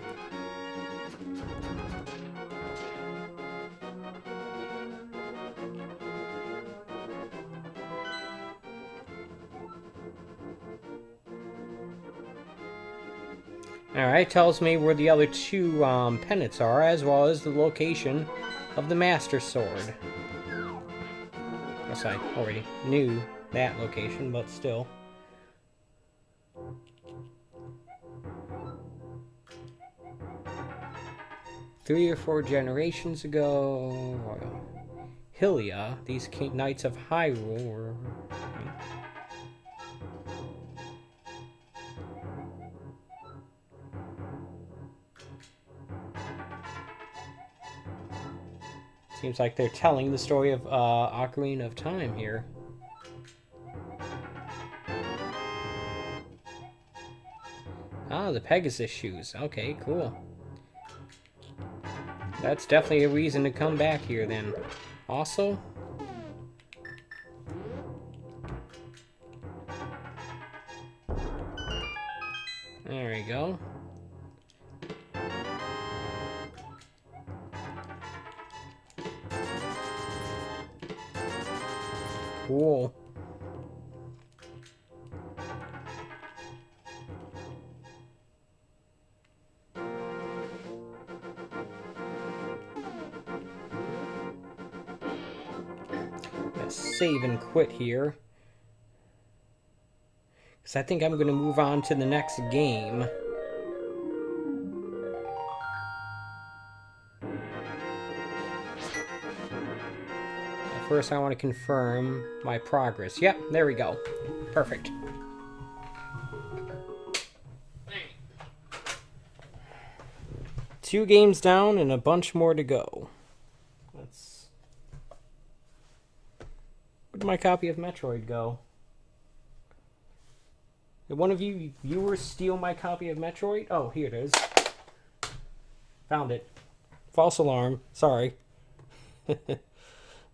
Alright, tells me where the other two pennants are, as well as the location of the Master Sword. Guess I already knew that location, but still. Three or four generations ago, Hylia, these knights of Hyrule were... Seems like they're telling the story of Ocarina of Time here. Ah, the Pegasus shoes. Okay, cool. That's definitely a reason to come back here then. Also... There we go. Cool. save and quit here. Because I think I'm going to move on to the next game. First, I want to confirm my progress. Yep, there we go. Perfect. Two games down and a bunch more to go. Where'd my copy of Metroid go? Did one of you viewers steal my copy of Metroid? Oh, here it is. Found it. False alarm. Sorry.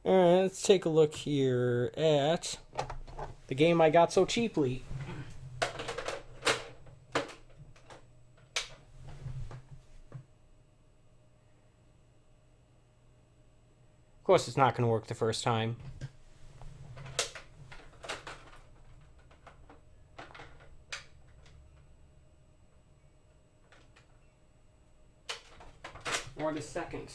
Alright, let's take a look here at the game I got so cheaply. Of course, it's not going to work the first time. Or the second.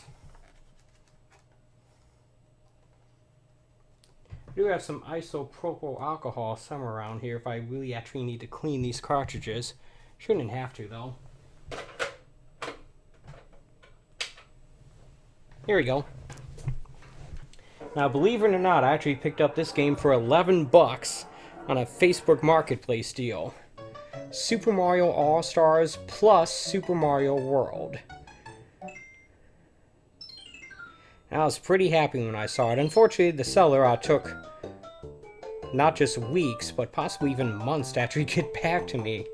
I do have some isopropyl alcohol somewhere around here if I really actually need to clean these cartridges. Shouldn't have to, though. Here we go. Now, believe it or not, I actually picked up this game for 11 bucks on a Facebook Marketplace deal. Super Mario All-Stars plus Super Mario World. I was pretty happy when I saw it. Unfortunately, the seller took not just weeks, but possibly even months to actually get back to me.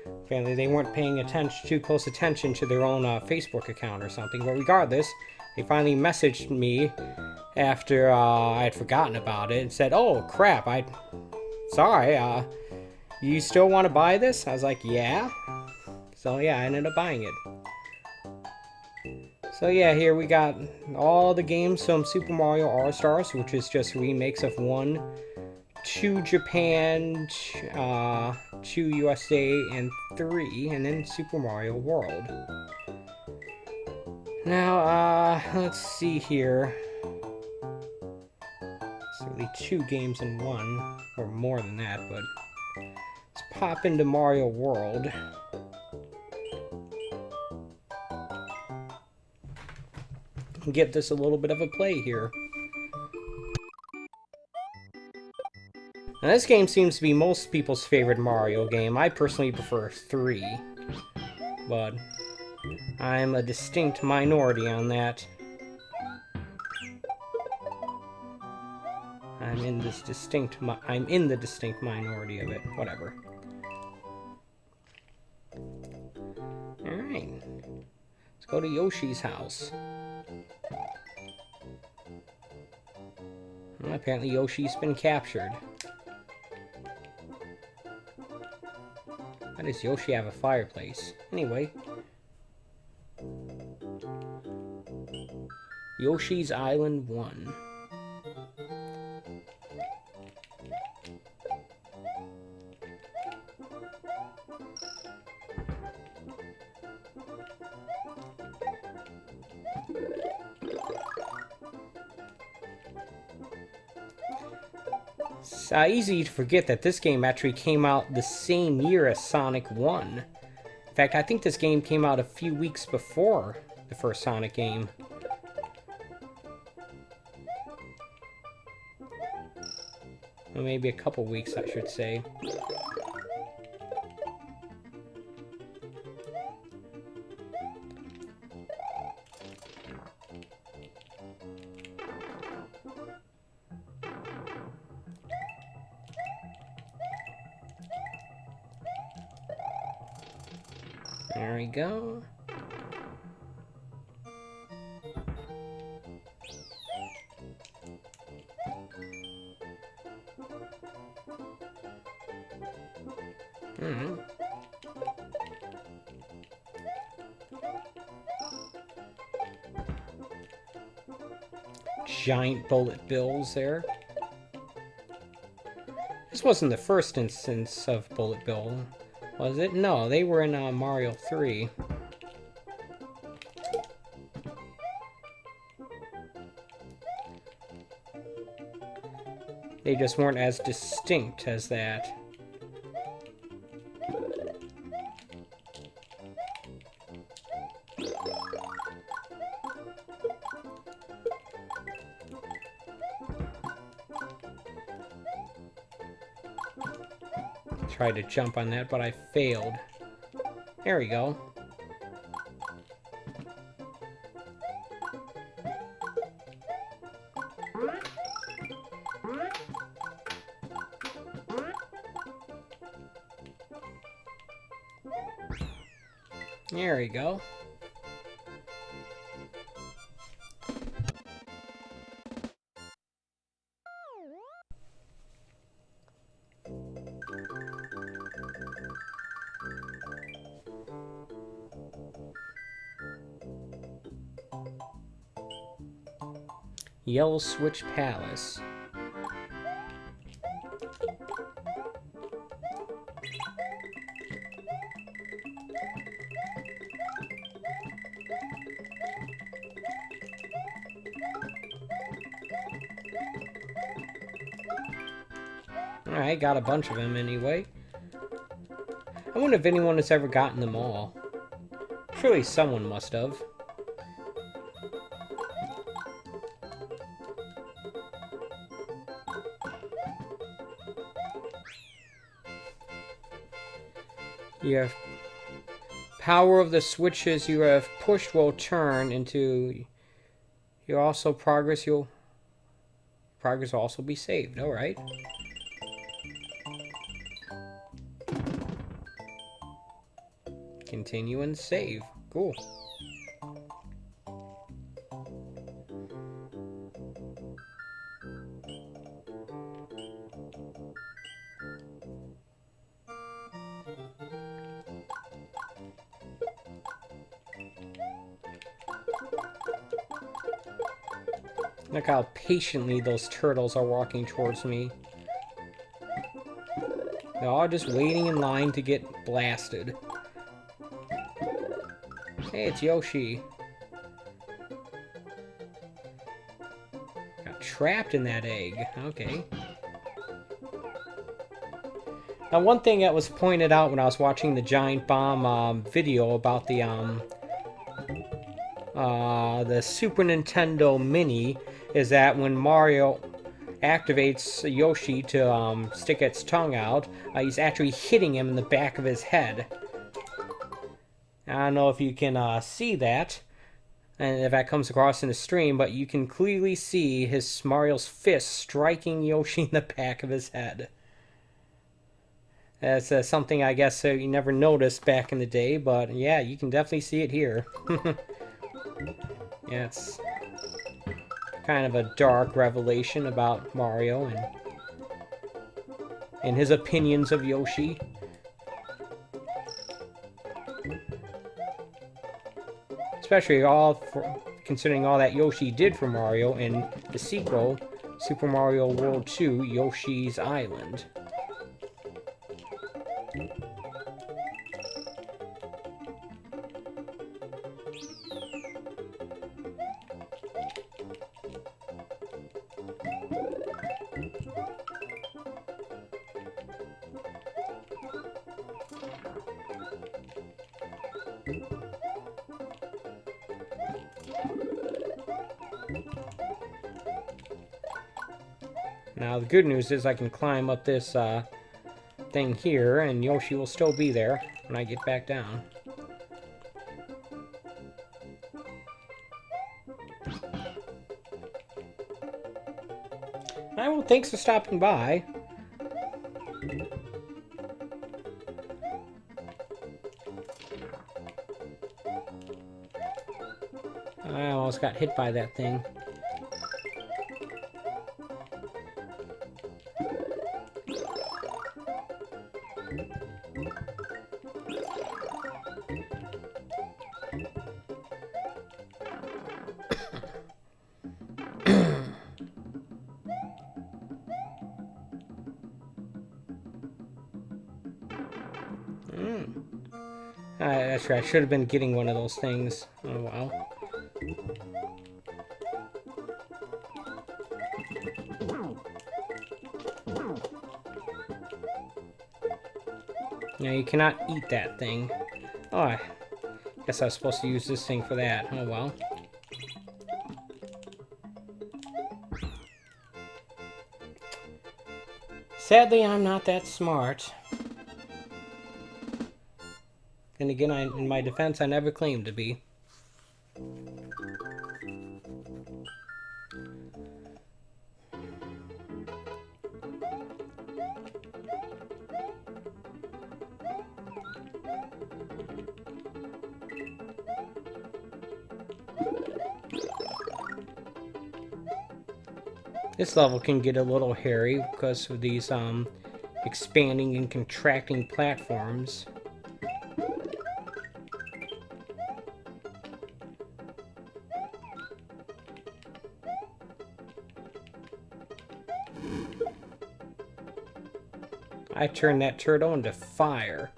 Apparently, they weren't paying too close attention to their own Facebook account or something. But regardless, they finally messaged me after I had forgotten about it and said, "Oh, crap, sorry, you still want to buy this?" I was like, "Yeah." So, yeah, I ended up buying it. So yeah, here we got all the games from Super Mario All-Stars, which is just remakes of 1, 2 Japan, 2 USA, and 3, and then Super Mario World. Now, let's see here. It's really 2 games in 1, or more than that, but let's pop into Mario World. Give this a little bit of a play here. Now, this game seems to be most people's favorite Mario game. I personally prefer 3, but I'm a distinct minority on that. I'm in the distinct minority of it. Whatever. Alright. Let's go to Yoshi's house. Well, apparently Yoshi's been captured. Why does Yoshi have a fireplace? Anyway. Yoshi's Island 1. It's easy to forget that this game actually came out the same year as Sonic 1. In fact, I think this game came out a few weeks before the first Sonic game. Or maybe a couple weeks, I should say. There we go. Giant bullet bills there. This wasn't the first instance of bullet bill, was it? No, they were in Mario 3. They just weren't as distinct as that. Tried to jump on that, but I failed. There we go. There we go. Yellow Switch Palace. Alright, got a bunch of them anyway. I wonder if anyone has ever gotten them all. Surely someone must have. You have power of the switches you have pushed will turn into your also progress. Progress will also be saved. All right. Continue and save. Cool. Look how patiently those turtles are walking towards me. They're all just waiting in line to get blasted. Hey, it's Yoshi. Got trapped in that egg. Okay. Now, one thing that was pointed out when I was watching the Giant Bomb video about the Super Nintendo Mini is that when Mario activates Yoshi to stick its tongue out, he's actually hitting him in the back of his head. I don't know if you can see that, and if that comes across in the stream, but you can clearly see Mario's fist striking Yoshi in the back of his head. That's something I guess you never noticed back in the day, but yeah, you can definitely see it here. Yeah, it's kind of a dark revelation about Mario and his opinions of Yoshi. Especially considering all that Yoshi did for Mario in the sequel, Super Mario World 2, Yoshi's Island. Now, the good news is I can climb up this thing here, and Yoshi will still be there when I get back down. Alright, well, thanks for stopping by. I almost got hit by that thing. That's right, I should have been getting one of those things. Oh, wow. Yeah, you cannot eat that thing. Oh, I guess I was supposed to use this thing for that. Oh well. Sadly, I'm not that smart. And again, in my defense, I never claimed to be. This level can get a little hairy because of these expanding and contracting platforms. I turned that turtle into fire.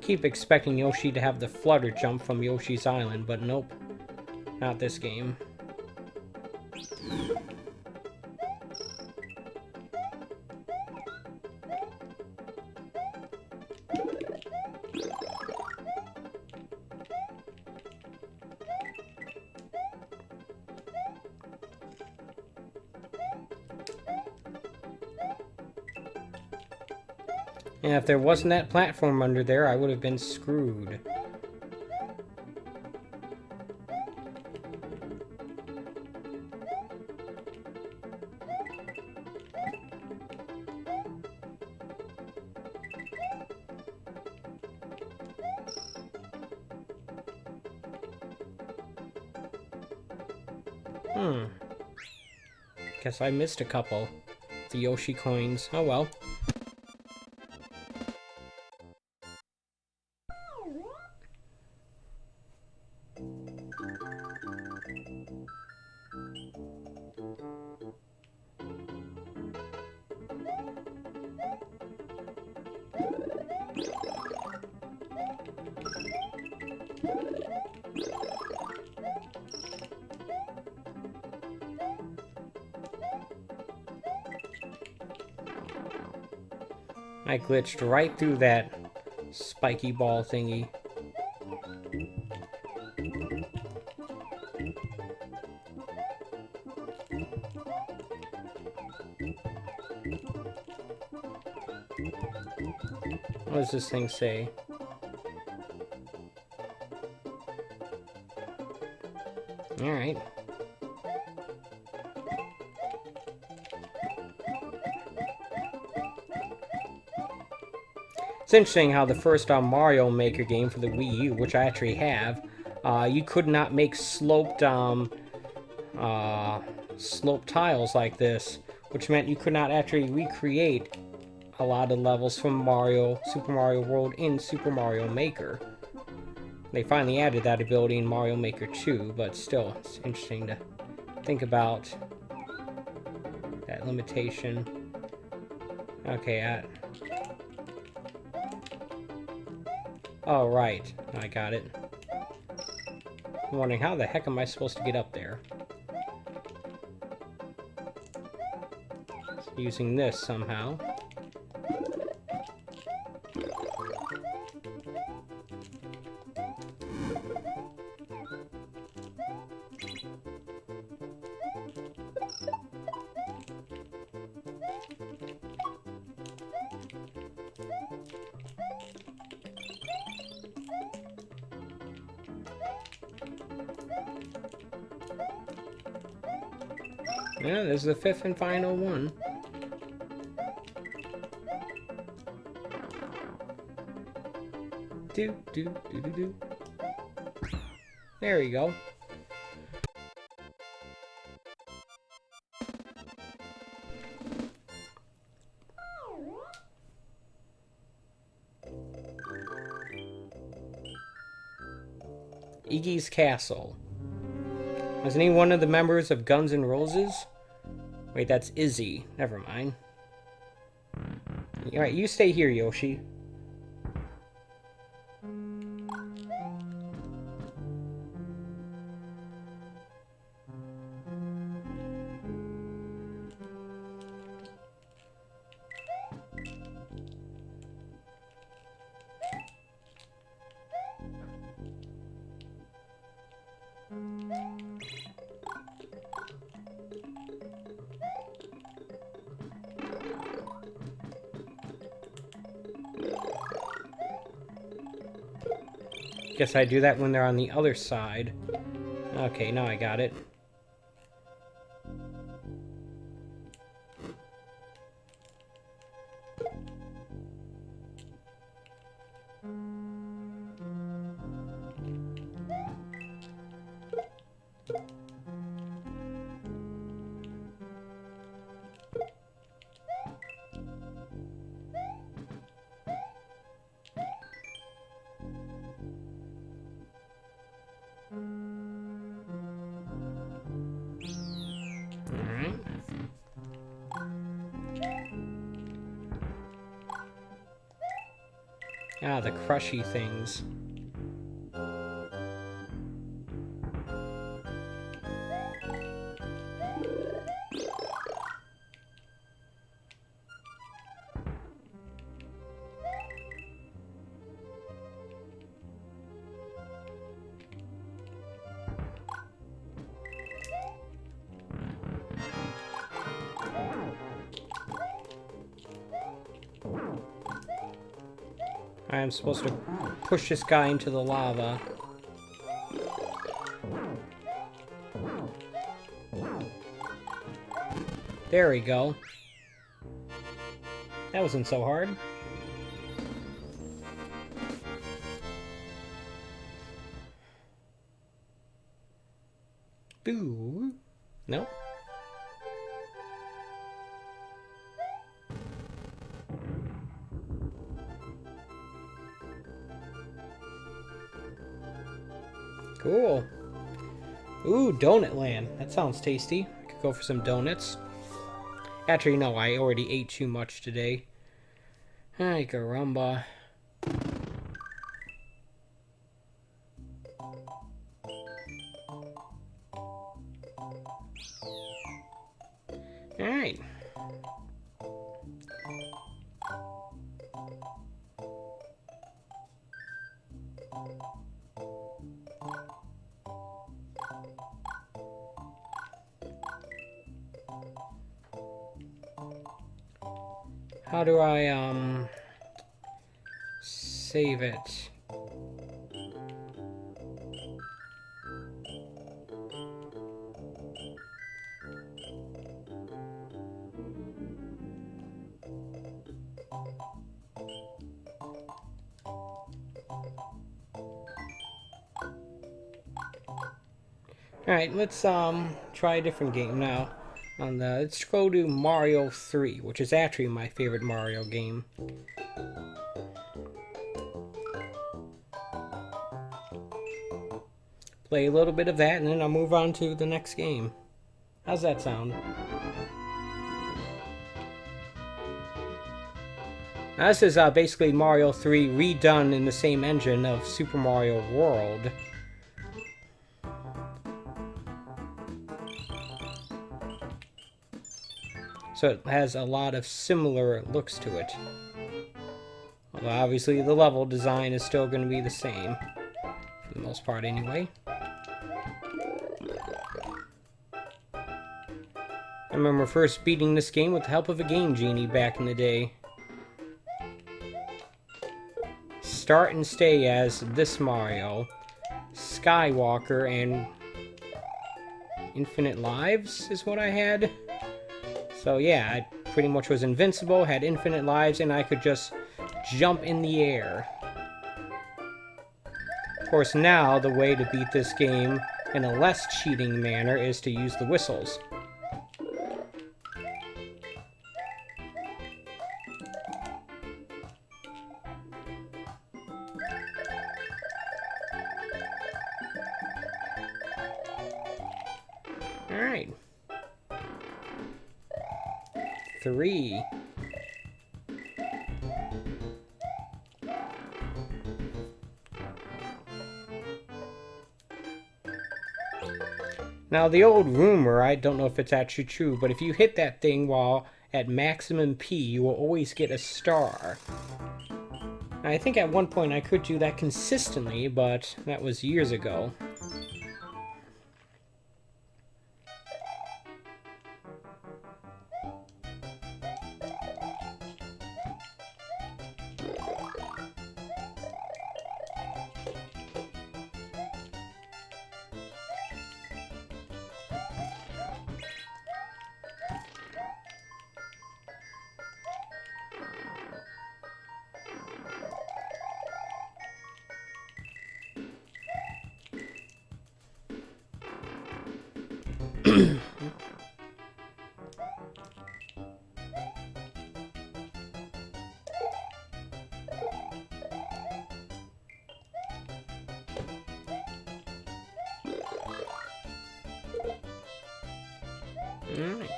Keep expecting Yoshi to have the flutter jump from Yoshi's Island, but nope. Not this game. And if there wasn't that platform under there, I would have been screwed. Guess I missed a couple. The Yoshi coins. Oh well. I glitched right through that spiky ball thingy. What does this thing say? Alright. It's interesting how the first Mario Maker game for the Wii U, which I actually have, you could not make sloped tiles like this, which meant you could not actually recreate a lot of levels from Super Mario World in Super Mario Maker. They finally added that ability in Mario Maker 2, but still, it's interesting to think about that limitation. Okay, oh, right. I got it. I'm wondering how the heck am I supposed to get up there? Using this somehow. Yeah, there's the fifth and final one. Do. There we go. Iggy's Castle. Wasn't he one of the members of Guns N' Roses? Wait, that's Izzy. Never mind. Alright, you stay here, Yoshi. Guess I do that when they're on the other side. Okay, now I got it. Alright. Ah, the crushy things. I am supposed to push this guy into the lava. There we go. That wasn't so hard. Boo. No. Cool. Ooh, Donut Land. That sounds tasty. I could go for some donuts. Actually, no, I already ate too much today. Ay, caramba. Alright. How do I, save it? Alright, let's, try a different game now. Let's go to Mario 3, which is actually my favorite Mario game. Play a little bit of that, and then I'll move on to the next game. How's that sound? Now, this is basically Mario 3 redone in the same engine of Super Mario World. So it has a lot of similar looks to it. Although obviously the level design is still going to be the same. For the most part anyway. I remember first beating this game with the help of a Game Genie back in the day. Start and stay as this Mario, Skywalker, and Infinite Lives is what I had. So yeah, I pretty much was invincible, had infinite lives, and I could just jump in the air. Of course, now the way to beat this game in a less cheating manner is to use the whistles. Alright. 3. Now, the old rumor, I don't know if it's actually true, but if you hit that thing while at maximum P, you will always get a star. Now, I think at one point I could do that consistently, but that was years ago. Alright.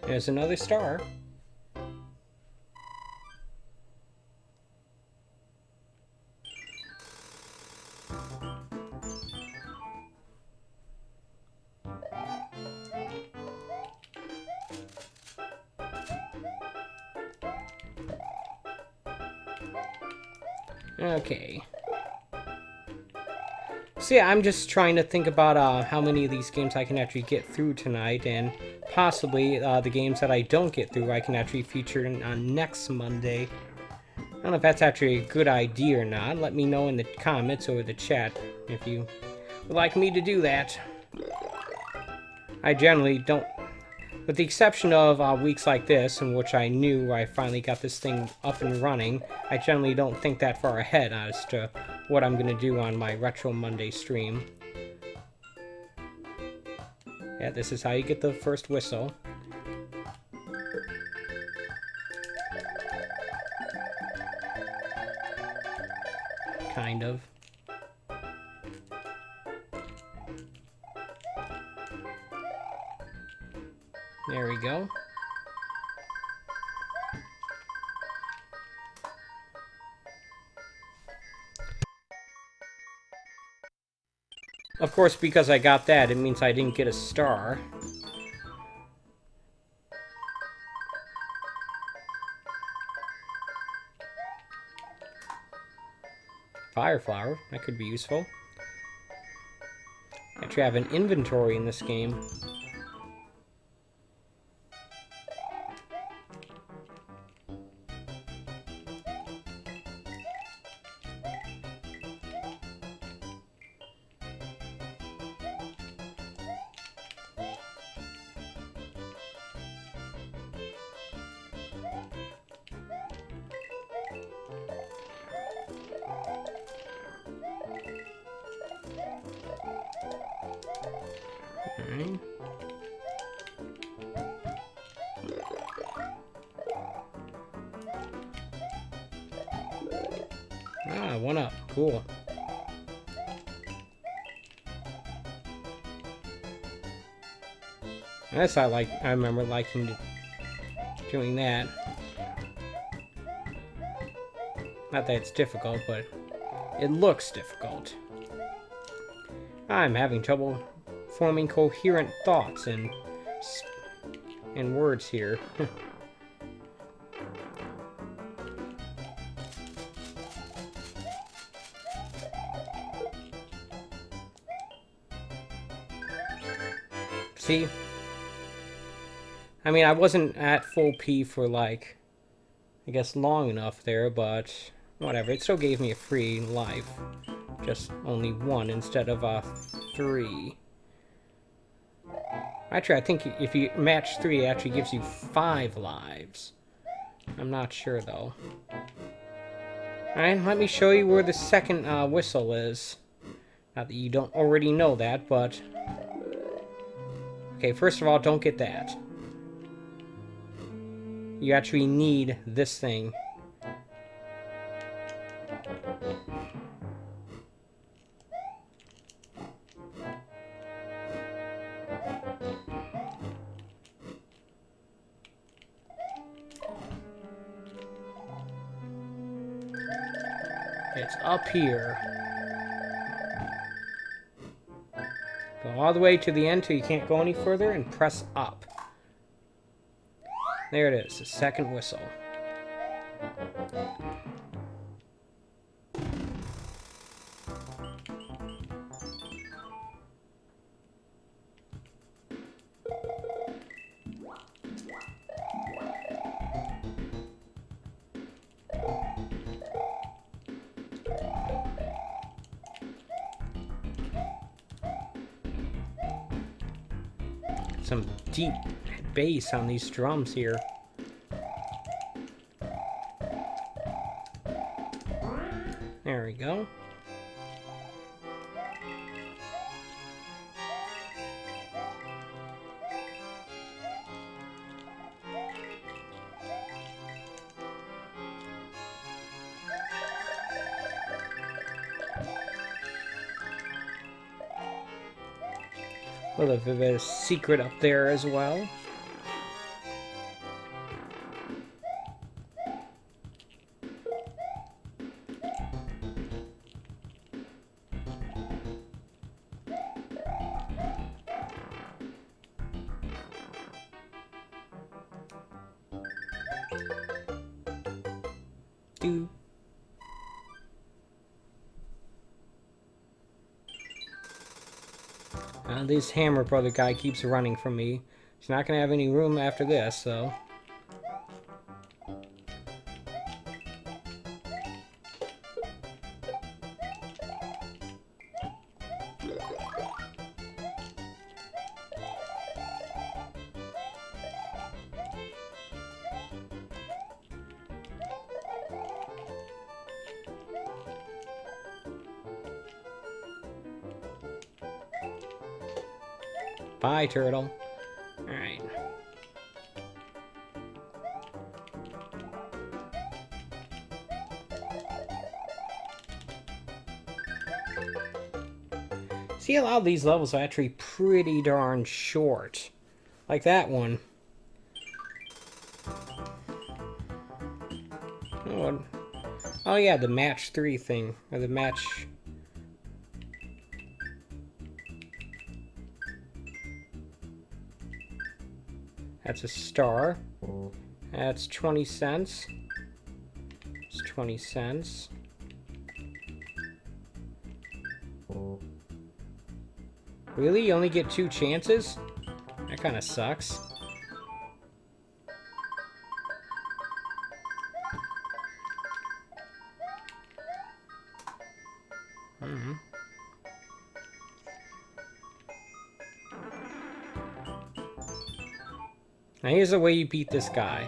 There's another star. Okay. So yeah, I'm just trying to think about how many of these games I can actually get through tonight, and possibly the games that I don't get through I can actually feature on next Monday. I don't know if that's actually a good idea or not. Let me know in the comments or the chat if you would like me to do that. I generally don't, with the exception of weeks like this, in which I knew I finally got this thing up and running, I generally don't think that far ahead as to what I'm going to do on my Retro Monday stream. Yeah, this is how you get the first whistle. Kind of. There we go. Of course, because I got that, it means I didn't get a star. Fire flower, that could be useful. Actually, I have an inventory in this game. Alright. Ah, 1 up. Cool. That's I remember liking doing that. Not that it's difficult, but it looks difficult. I'm having trouble forming coherent thoughts and words here. See? I mean, I wasn't at full P for, like, I guess long enough there, but whatever. It still gave me a free life. Just only 1 instead of 3. Actually, I think if you match 3, it actually gives you 5 lives. I'm not sure, though. Alright, let me show you where the second whistle is. Not that you don't already know that, but... Okay, first of all, don't get that. You actually need this thing. It's up here. Go all the way to the end till you can't go any further and press up. There it is, the second whistle. Some deep bass on these drums here. There we go. little bit of a secret up there as well. Do. This Hammer Brother guy keeps running from me. He's not gonna have any room after this, so... Bye, turtle. Alright. See, a lot of these levels are actually pretty darn short. Like that one. Oh yeah, the match 3 thing. Or the match... That's a star. That's 20 cents. It's 20 cents. Really? You only get 2 chances? That kind of sucks. Now here's the way you beat this guy.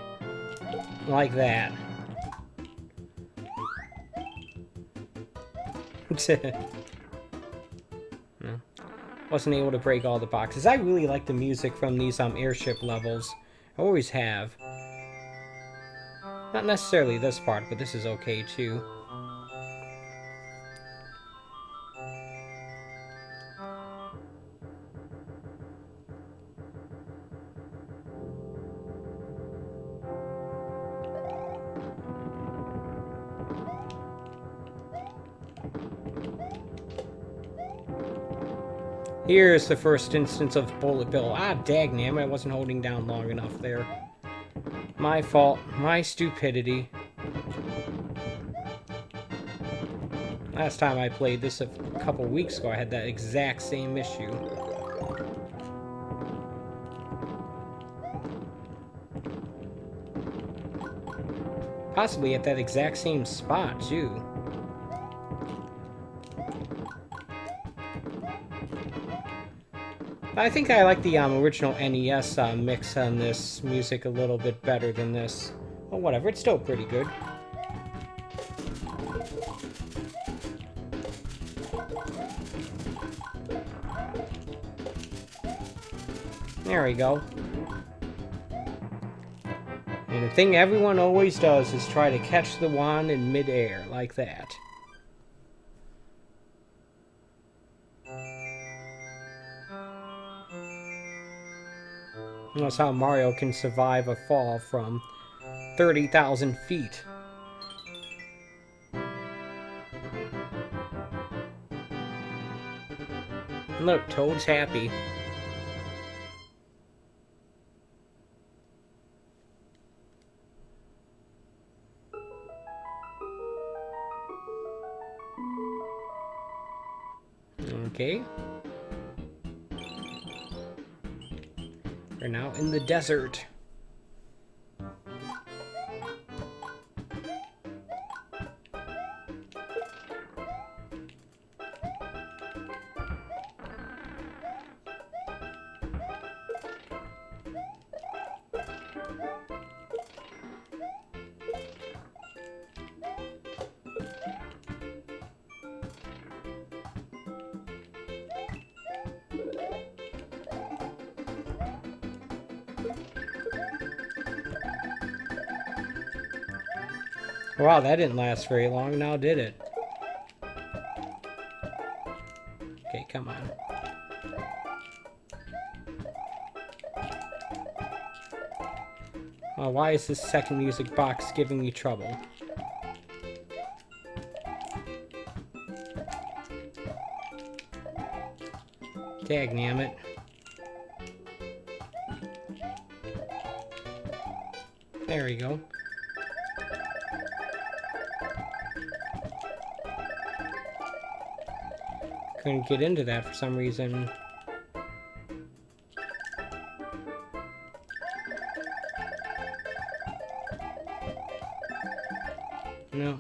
Like that. No. Wasn't able to break all the boxes. I really like the music from these airship levels. I always have. Not necessarily this part, but this is okay too. Here's the first instance of bullet bill. Ah, dagnam, I wasn't holding down long enough there. My fault. My stupidity. Last time I played this a couple weeks ago, I had that exact same issue. Possibly at that exact same spot, too. I think I like the original NES mix on this music a little bit better than this. Well, whatever, it's still pretty good. There we go. And the thing everyone always does is try to catch the wand in midair, like that. That's how Mario can survive a fall from 30,000 feet. And look, Toad's happy. Okay. We're now in the desert. Wow, that didn't last very long now, did it? Okay, come on. Why is this second music box giving me trouble? Dagnammit. There we go. Couldn't get into that for some reason. No.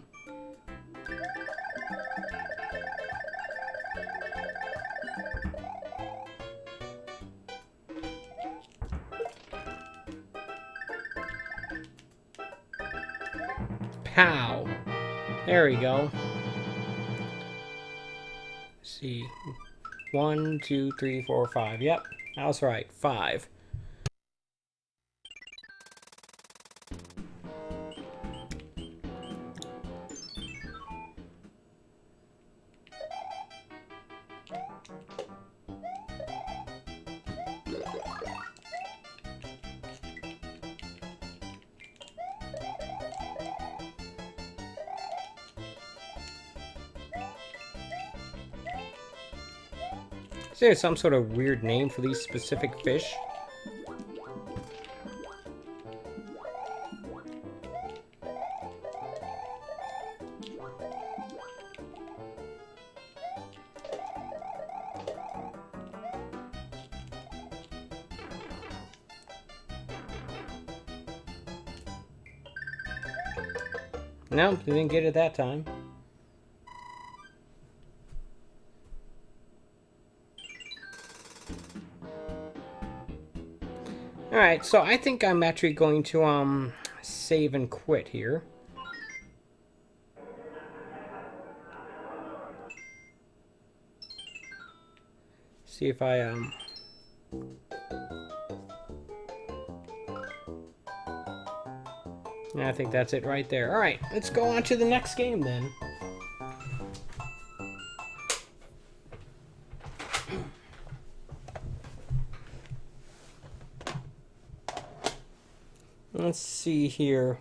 Pow! There we go. Let's see. 1, 2, 3, 4, 5. Yep, I was right. 5. Is there some sort of weird name for these specific fish? Nope, didn't get it that time. Alright, so I think I'm actually going to, save and quit here. See if I, I think that's it right there. Alright, let's go on to the next game then. Let's see here.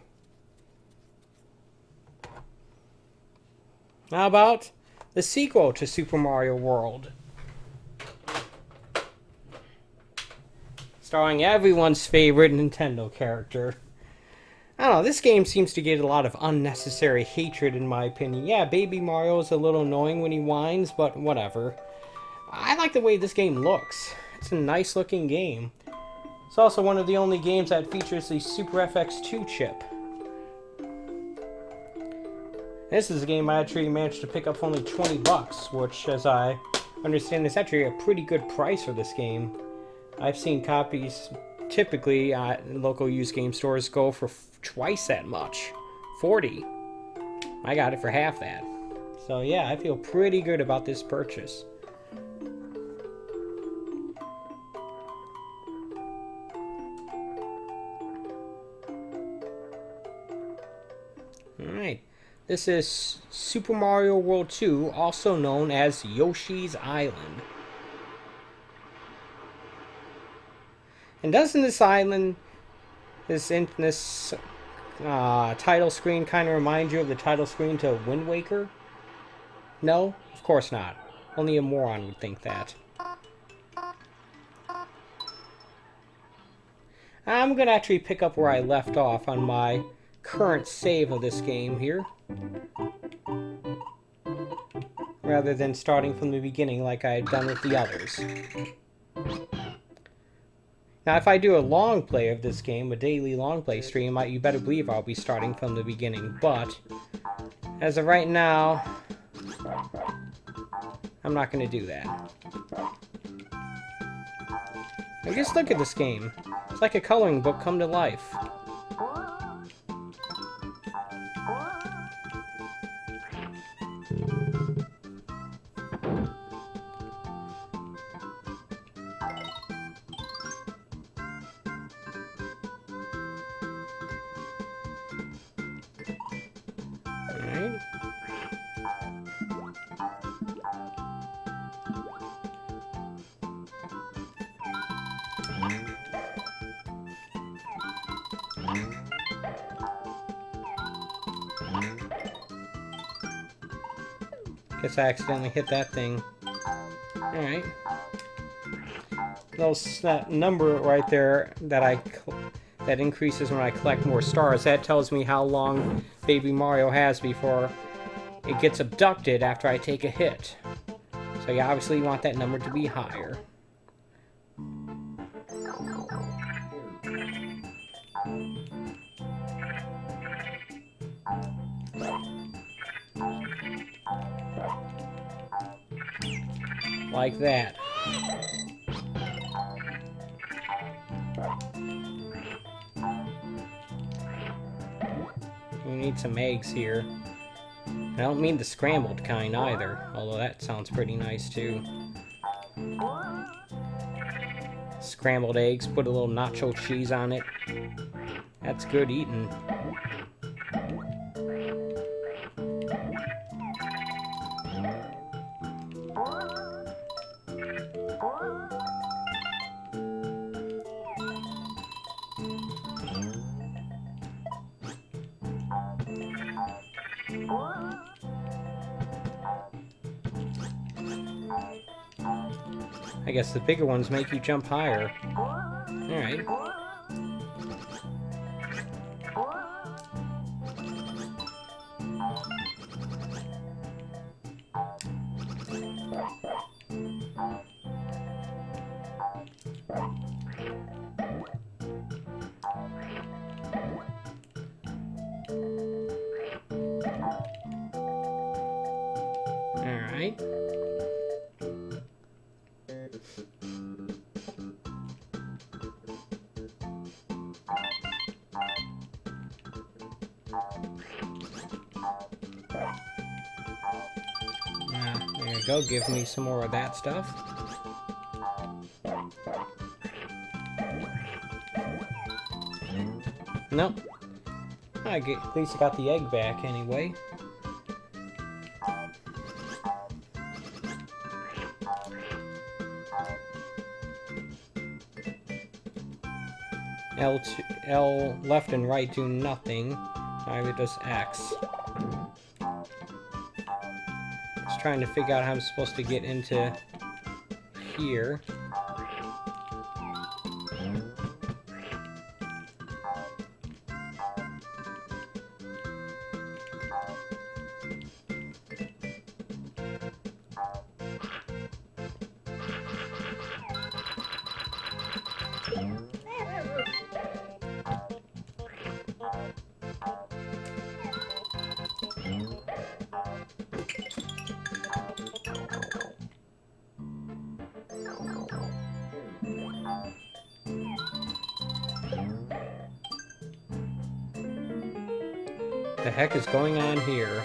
How about the sequel to Super Mario World? Starring everyone's favorite Nintendo character. I don't know, this game seems to get a lot of unnecessary hatred in my opinion. Yeah, Baby Mario is a little annoying when he whines, but whatever. I like the way this game looks. It's a nice looking game. It's also one of the only games that features the Super FX2 chip. This is a game I actually managed to pick up for only $20, which, as I understand, is actually a pretty good price for this game. I've seen copies typically at local used game stores go for twice that much. $40. I got it for half that. So yeah, I feel pretty good about this purchase. Alright, this is Super Mario World 2, also known as Yoshi's Island. And doesn't this island, this title screen kind of remind you of the title screen to Wind Waker? No? Of course not. Only a moron would think that. I'm going to actually pick up where I left off on my current save of this game here, rather than starting from the beginning like I had done with the others. Now, if I do a long play of this game, a daily long play stream, you better believe I'll be starting from the beginning. But, as of right now, I'm not going to do that. Now, just look at this game. It's like a coloring book come to life. Alright. Guess I accidentally hit that thing. Alright. That number right there that increases when I collect more stars, that tells me how long Baby Mario has before it gets abducted after I take a hit. So you obviously want that number to be higher. Like that. We need some eggs here. I don't mean the scrambled kind either, although that sounds pretty nice too. Scrambled eggs, put a little nacho cheese on it. That's good eating. I guess the bigger ones make you jump higher. Alright. Alright. There you go, give me some more of that stuff. Nope. At least I got the egg back anyway. L left and right do nothing. Neither does X. Just trying to figure out how I'm supposed to get into here. The heck is going on here?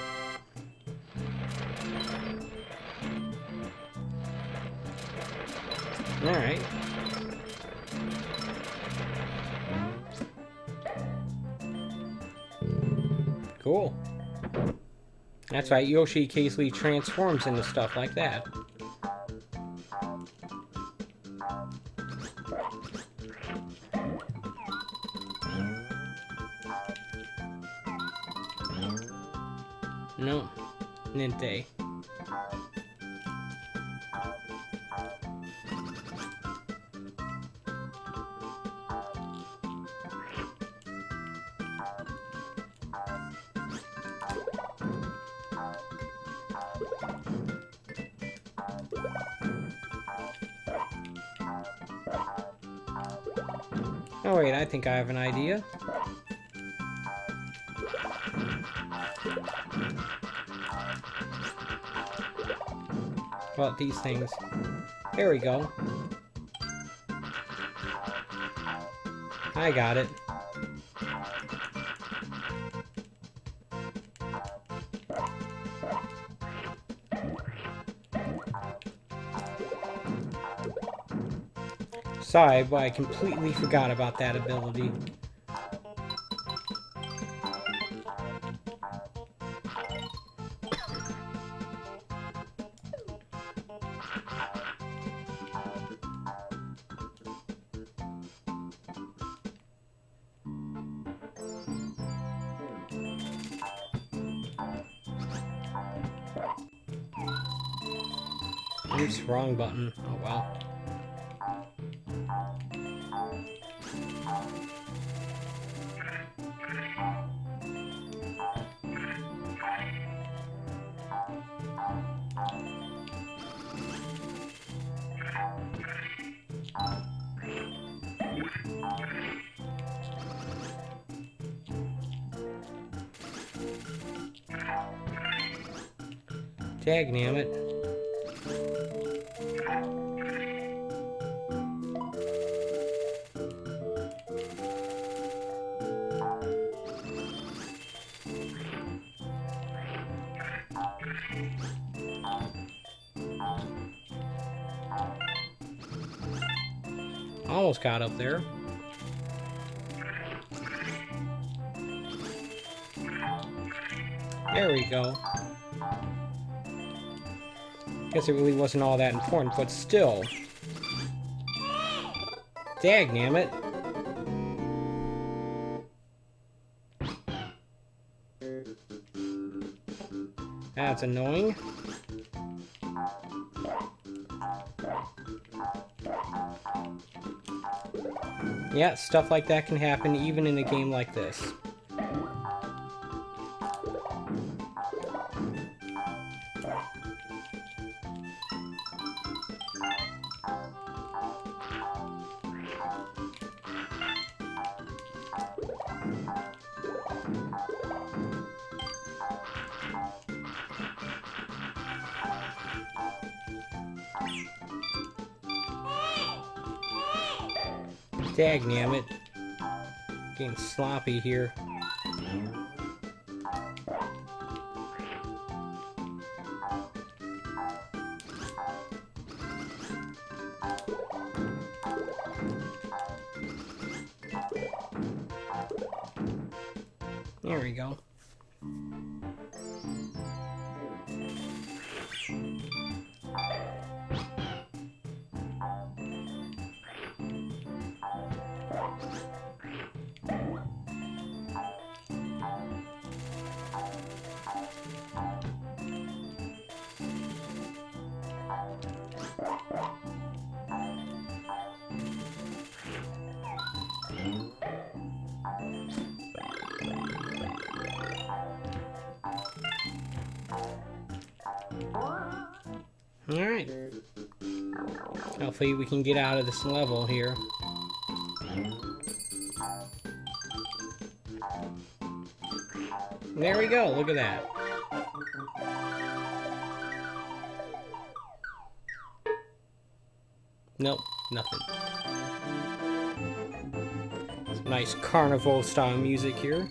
Alright. Cool. That's right, Yoshi occasionally transforms into stuff like that. No. Ninte. Oh wait, I think I have an idea. About these things. There we go. I got it. Sorry, but I completely forgot about that ability. Oops, wrong button. Oh well. Dagnammit. Almost got up there. There we go. Guess it really wasn't all that important, but still. Dagnammit. That's annoying. Yeah, stuff like that can happen even in a game like this. Dagnammit. Getting sloppy here. There we go. Alright. Hopefully we can get out of this level here. There we go, look at that. Nope, nothing. Some nice carnival style music here.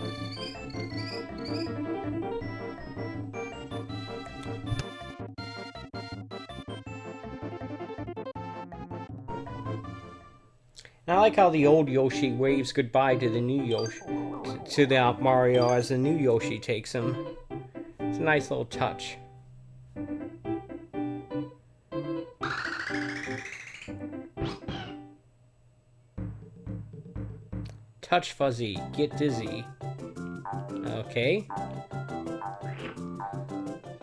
And I like how the old Yoshi waves goodbye to the new Yoshi, to the Mario as the new Yoshi takes him. It's a nice little touch. Touch Fuzzy, get dizzy. Okay.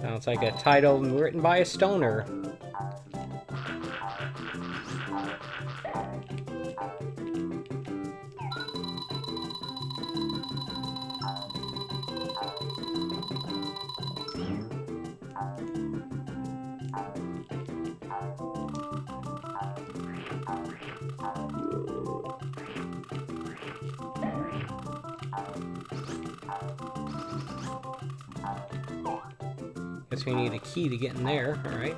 Sounds like a title written by a stoner. Guess we need a key to get in there, alright.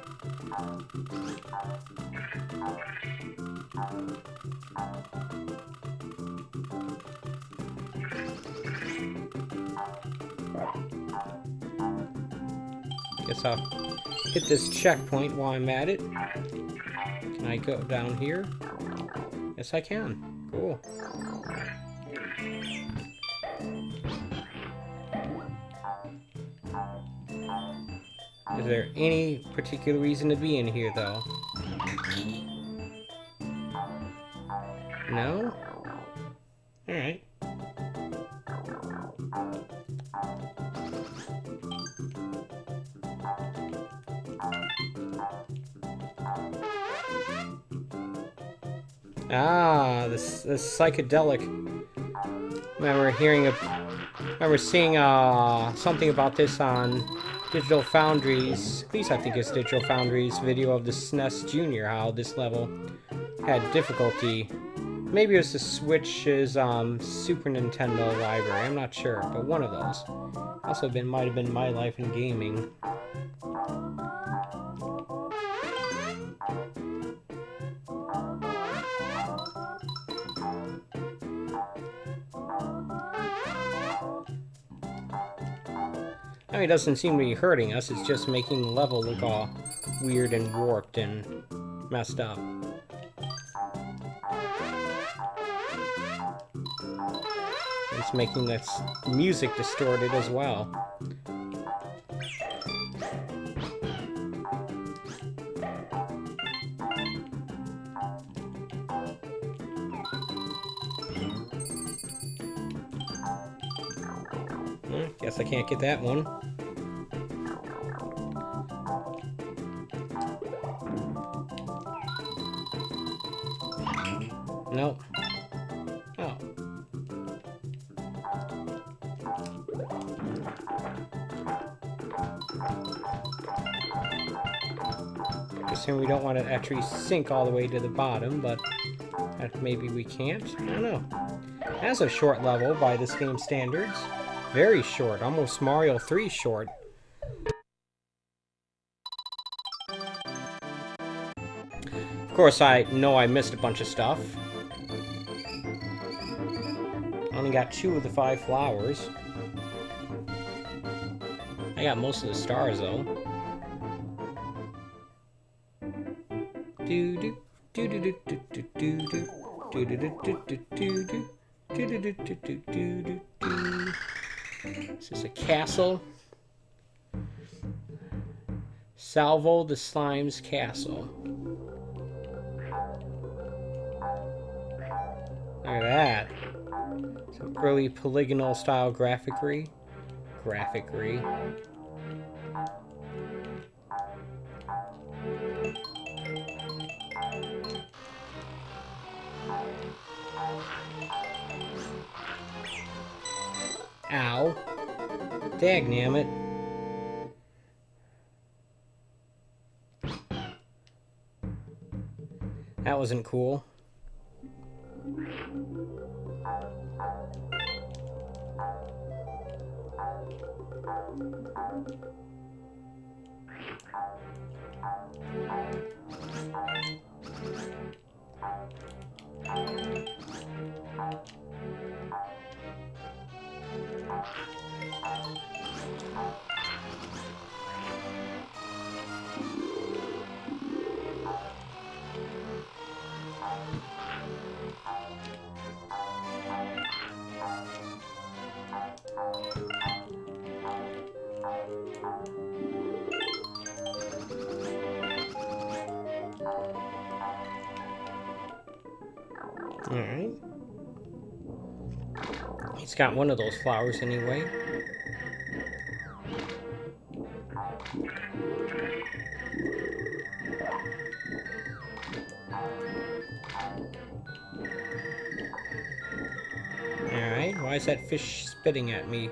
Guess I'll hit this checkpoint while I'm at it. Can I go down here? Yes, I can. Cool. Is there any particular reason to be in here, though? No? Alright. Ah, this psychedelic. Remember seeing something about this on Digital Foundry's, at least I think it's Digital Foundry's video of the Snes Junior, how this level had difficulty. Maybe it was the Switch's Super Nintendo library, I'm not sure, but one of those. Also might have been My Life in Gaming. I mean, it doesn't seem to be hurting us, it's just making the level look all weird and warped and messed up. It's making this music distorted as well. Guess I can't get that one. Nope. Oh. Assuming we don't want to actually sink all the way to the bottom, but maybe we can't. I don't know. That's a short level by this game's standards. Very short, almost Mario 3 short. Of course, I know I missed a bunch of stuff. Only got 2 of the 5 flowers. I got most of the stars, though. Do do do do do do do do do do do do do do do do do do. Is this a castle? Salvo the Slime's castle. Look at that. Some early polygonal style graphicry. Ow. Dagnammit. That wasn't cool. Alright. He's got one of those flowers anyway. Alright, why is that fish spitting at me?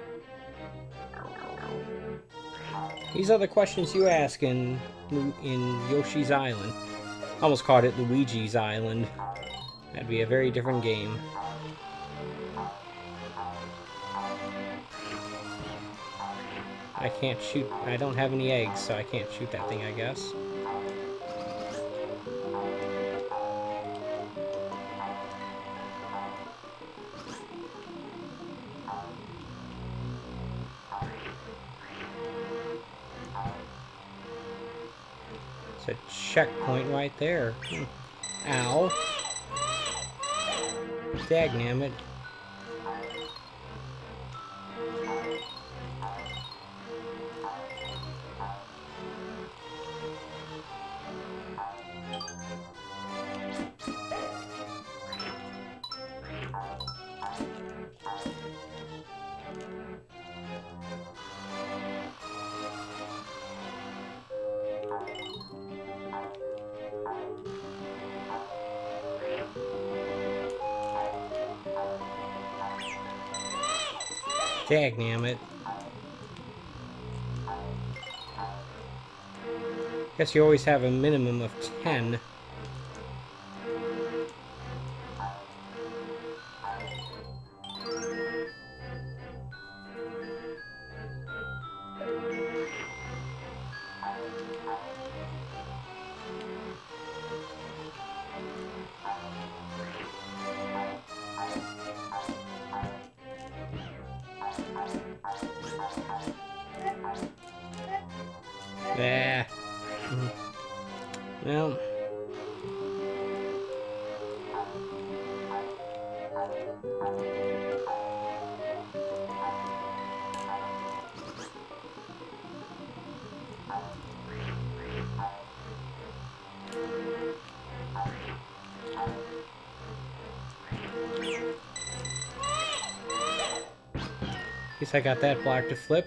These are the questions you ask in Yoshi's Island. Almost called it Luigi's Island. That'd be a very different game. I can't shoot. I don't have any eggs, so I can't shoot that thing, I guess. It's a checkpoint right there. Ow. Dagnammit. Dagnammit. Guess you always have a minimum of 10. Yeah. Well. At least I got that block to flip.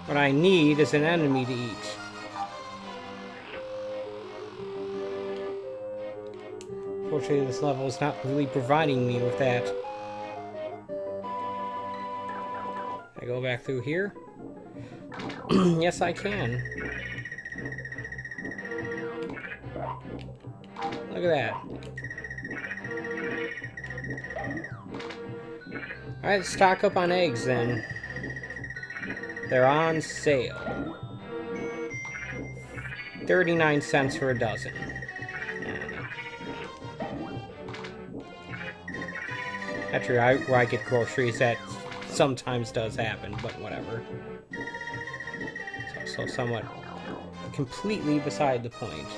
What I need is an enemy to eat. Fortunately, this level is not really providing me with that. I go back through here? Yes, I can. Look at that. Alright, let's stock up on eggs then. They're on sale. 39 cents for a dozen. I don't know. Actually, where I get groceries, that sometimes does happen, but whatever. It's also somewhat completely beside the point.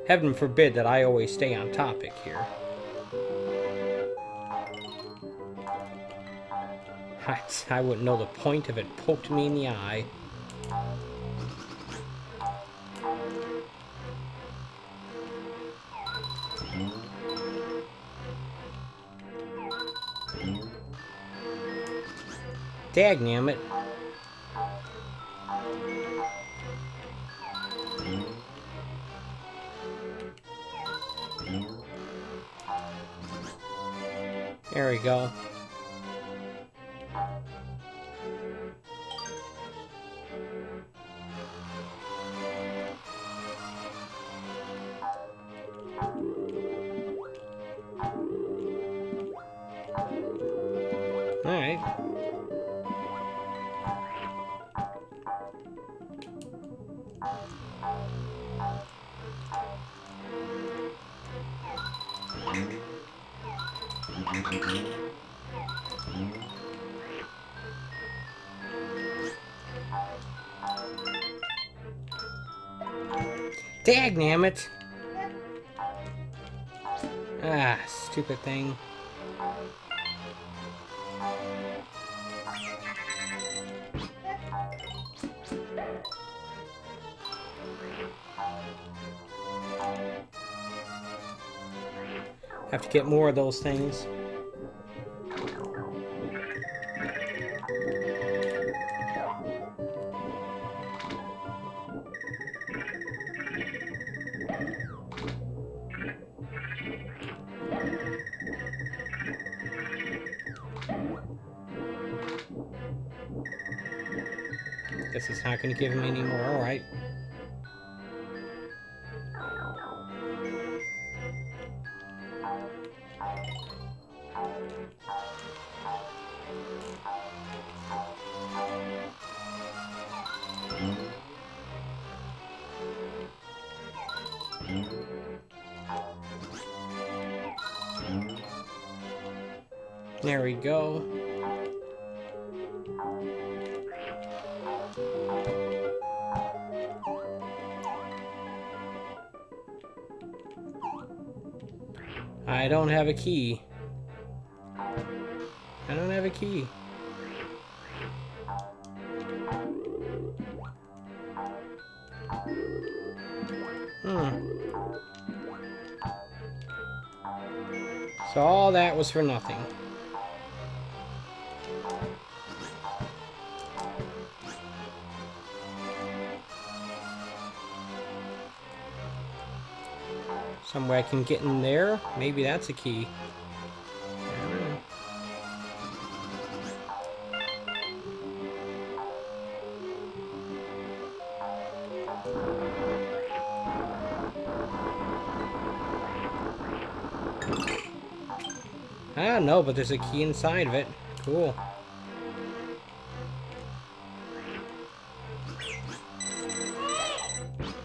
Heaven forbid that I always stay on topic here. I wouldn't know the point if it poked me in the eye. Dagnammit. There we go. Alright. Dagnammit! Ah, stupid thing. Have to get more of those things. Guess it's not going to give me any more. Alright. There we go. I don't have a key. I don't have a key. So all that was for nothing. Some way I can get in there? Maybe that's a key. I don't know. I don't know, but there's a key inside of it. Cool.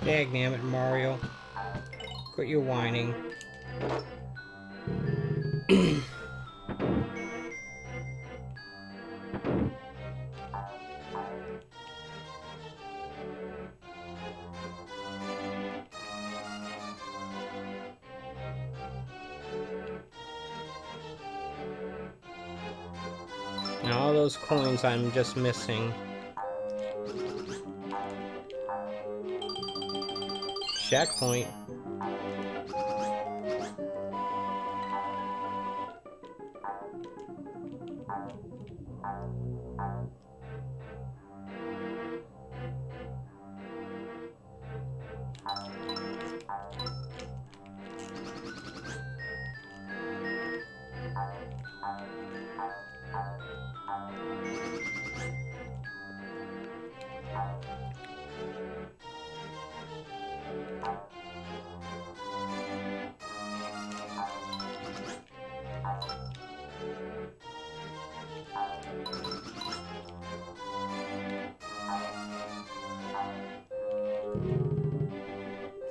Dagnammit, Mario. Quit your whining. Now all those coins I'm just missing. Checkpoint.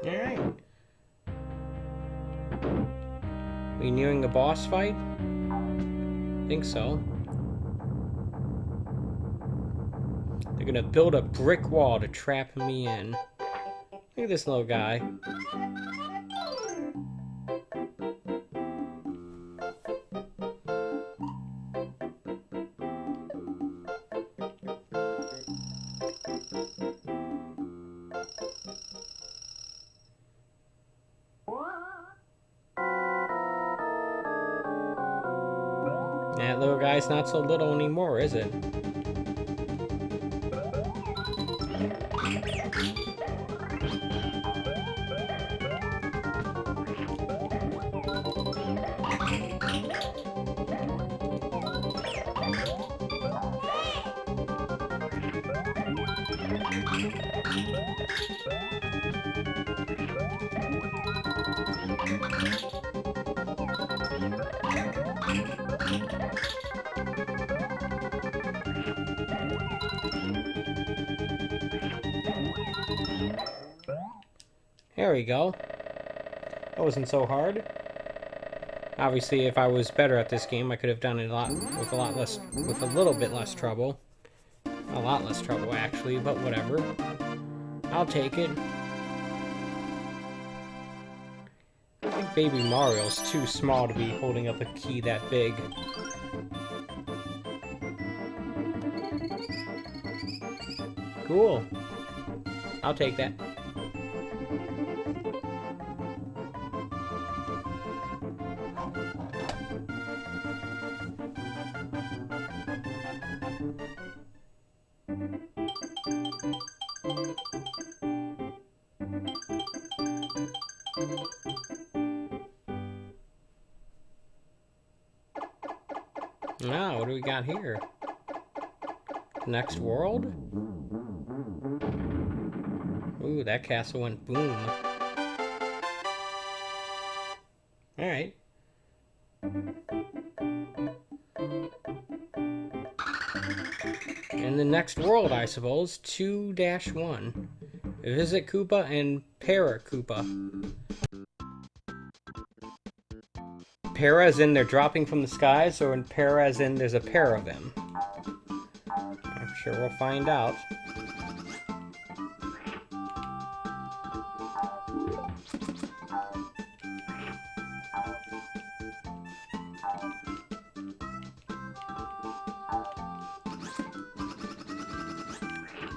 Alright. We nearing a boss fight? Think so. They're gonna build a brick wall to trap me in. Look at this little guy. That little guy's not so little anymore, is it? There we go. That wasn't so hard. Obviously, if I was better at this game, I could have done it with a little bit less trouble. A lot less trouble, actually, but whatever. I'll take it. I think Baby Mario's too small to be holding up a key that big. Cool. I'll take that. Now, what do we got here? Next world? Ooh, that castle went boom. Alright. And the next world, I suppose, 2-1. Visit Koopa and Para Koopa. Para as in they're dropping from the skies, or in para as in there's a pair of them? I'm sure we'll find out.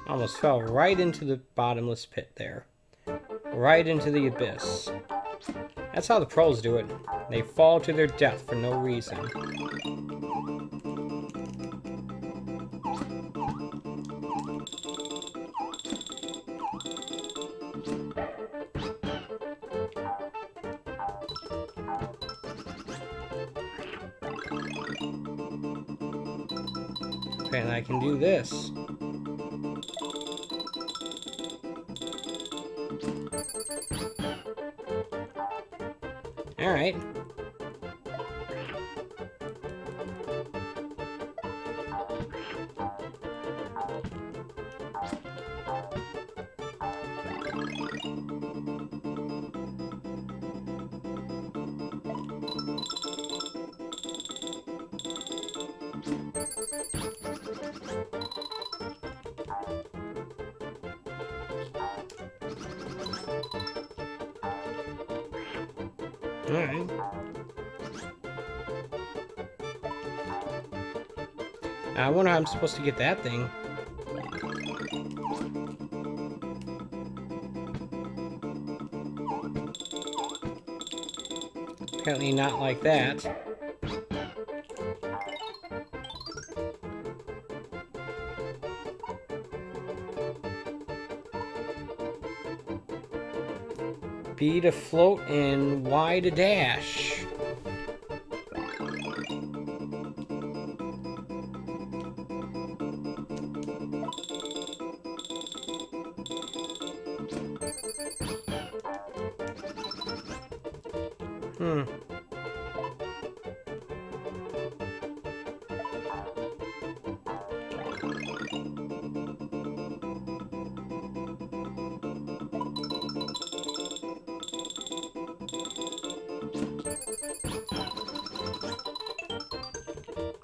Almost fell right into the bottomless pit there. Right into the abyss. That's how the pros do it. They fall to their death for no reason. Okay, and I can do this. Alright. Alright. I wonder how I'm supposed to get that thing. Apparently not like that. B to float and Y to dash.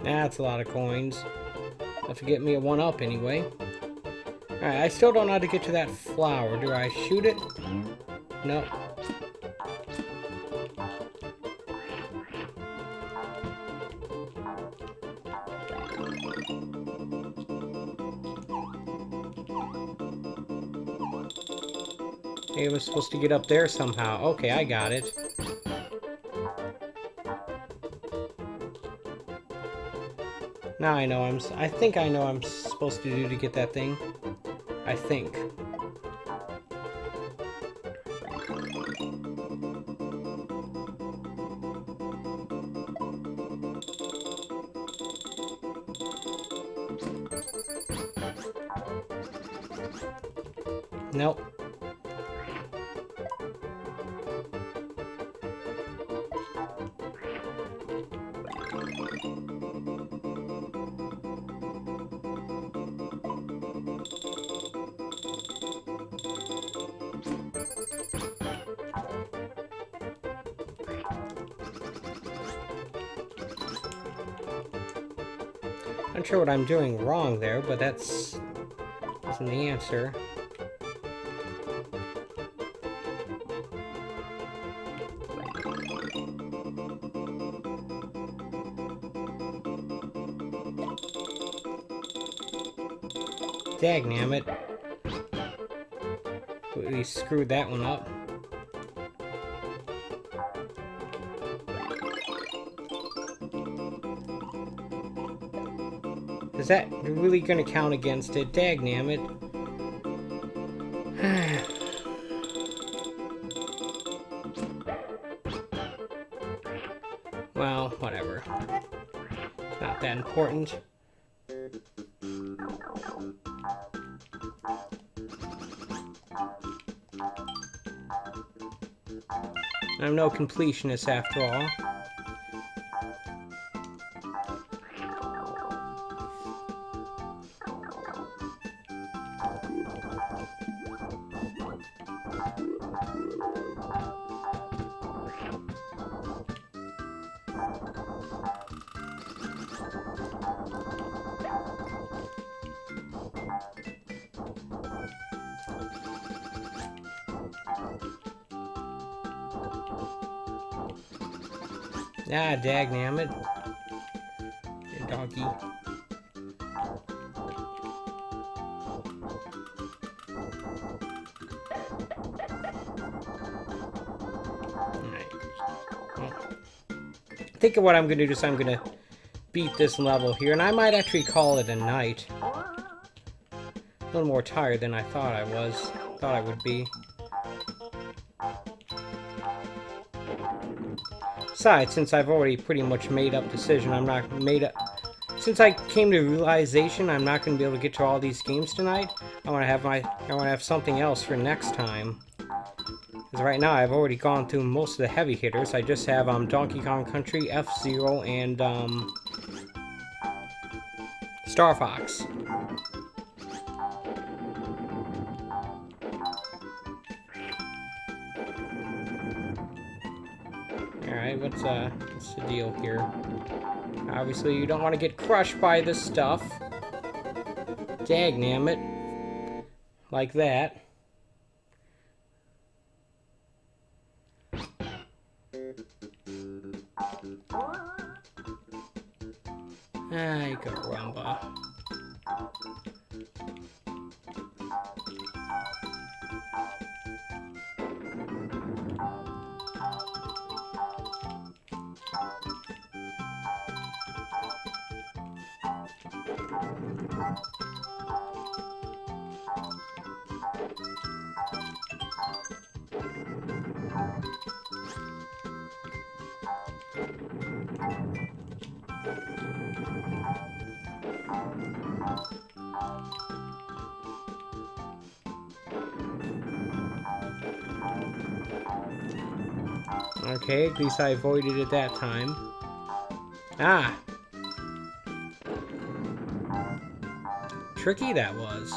That's a lot of coins. Have to get me a 1-up anyway. Alright, I still don't know how to get to that flower. Do I shoot it? No. Hey, I was supposed to get up there somehow. Okay, I got it. Now I know I think I know what I'm supposed to do to get that thing. I think. Nope. Not sure what I'm doing wrong there, but that's isn't the answer. Dagnammit. We screwed that one up. Is that really gonna count against it? Dagnammit. Well, whatever. Not that important. I'm no completionist after all. Ah, dagnammit. You donkey. Alright. think of what I'm gonna do is I'm gonna beat this level here, and I might actually call it a night. A little more tired than I thought I would be. Besides, since I've already pretty much made up decision, since I came to the realization I'm not going to be able to get to all these games tonight, I want to have something else for next time. Because right now I've already gone through most of the heavy hitters. I just have Donkey Kong Country, F-Zero, and Star Fox. Alright, what's the deal here? Obviously, you don't want to get crushed by this stuff. Dagnammit. Like that. Ay, caramba. Okay, at least I avoided it that time. Ah! Tricky that was.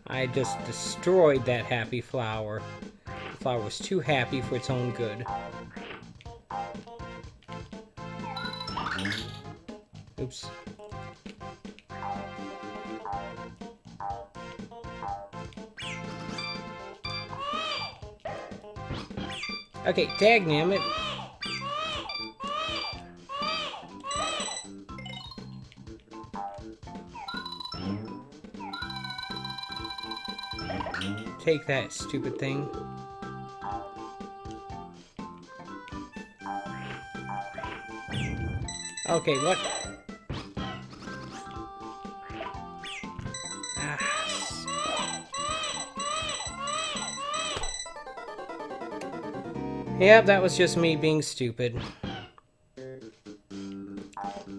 I just destroyed that happy flower. The flower was too happy for its own good. Oops. Okay, dagnammit. Take that, stupid thing. Okay, what? Yep, that was just me being stupid.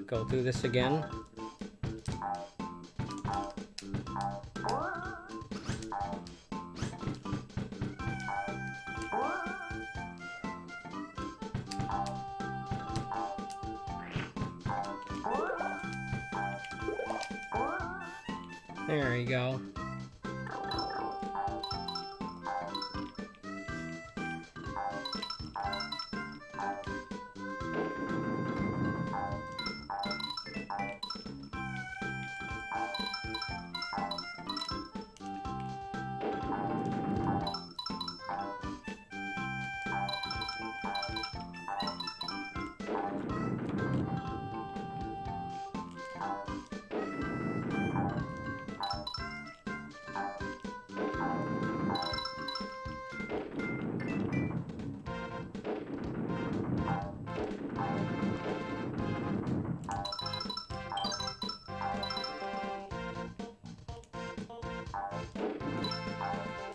Go through this again. There you go.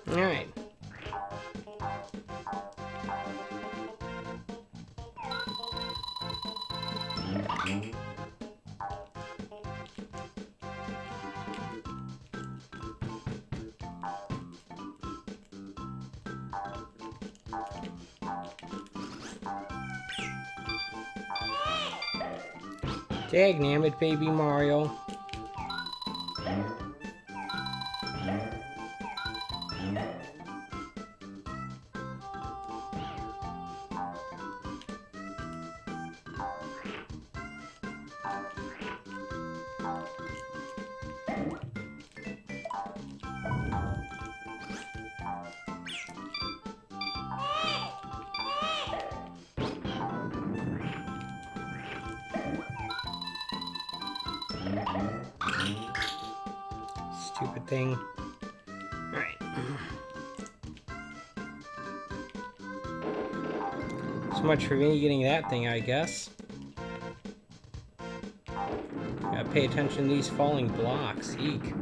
Alright. Dagnammit, baby Mario. Stupid thing. Alright. So much for me getting that thing, I guess. Gotta pay attention to these falling blocks. Eek.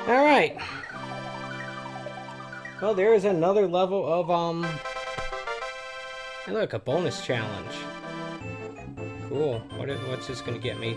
Alright. Well, there is another level of, hey, look, a bonus challenge. Cool. What's this gonna get me?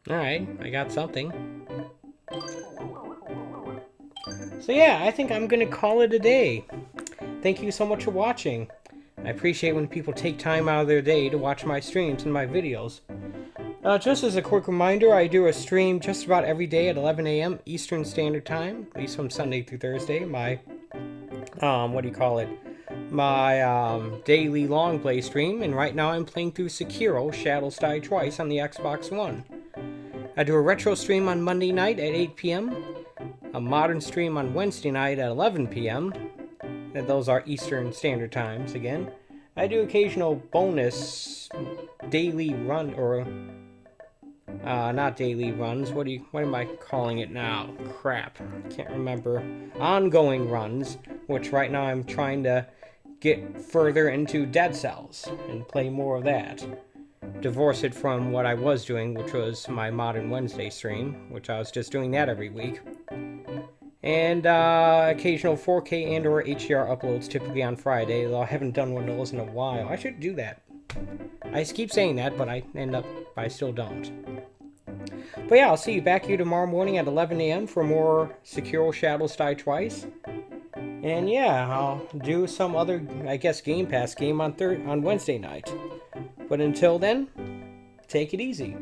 Alright, I got something. So yeah, I think I'm gonna call it a day. Thank you so much for watching. I appreciate when people take time out of their day to watch my streams and my videos. Just as a quick reminder, I do a stream just about every day at 11 a.m. Eastern Standard Time, at least from Sunday through Thursday. My, my daily long play stream, and right now I'm playing through Sekiro: Shadows Die Twice on the Xbox One. I do a retro stream on Monday night at 8 p.m., a modern stream on Wednesday night at 11 p.m., and those are Eastern Standard Times again. I do occasional bonus daily run, or not daily runs, what am I calling it now? Crap, can't remember. Ongoing runs, which right now I'm trying to get further into Dead Cells and play more of that. Divorce it from what I was doing, which was my Modern Wednesday stream, which I was just doing that every week. And occasional 4K and or HDR uploads, typically on Friday, though I haven't done one of those in a while. I should do that. I keep saying that, but I still don't. But yeah, I'll see you back here tomorrow morning at 11 a.m. for more Sekiro: Shadows Die Twice. And yeah, I'll do some other, I guess, Game Pass game on Wednesday night. But until then, take it easy.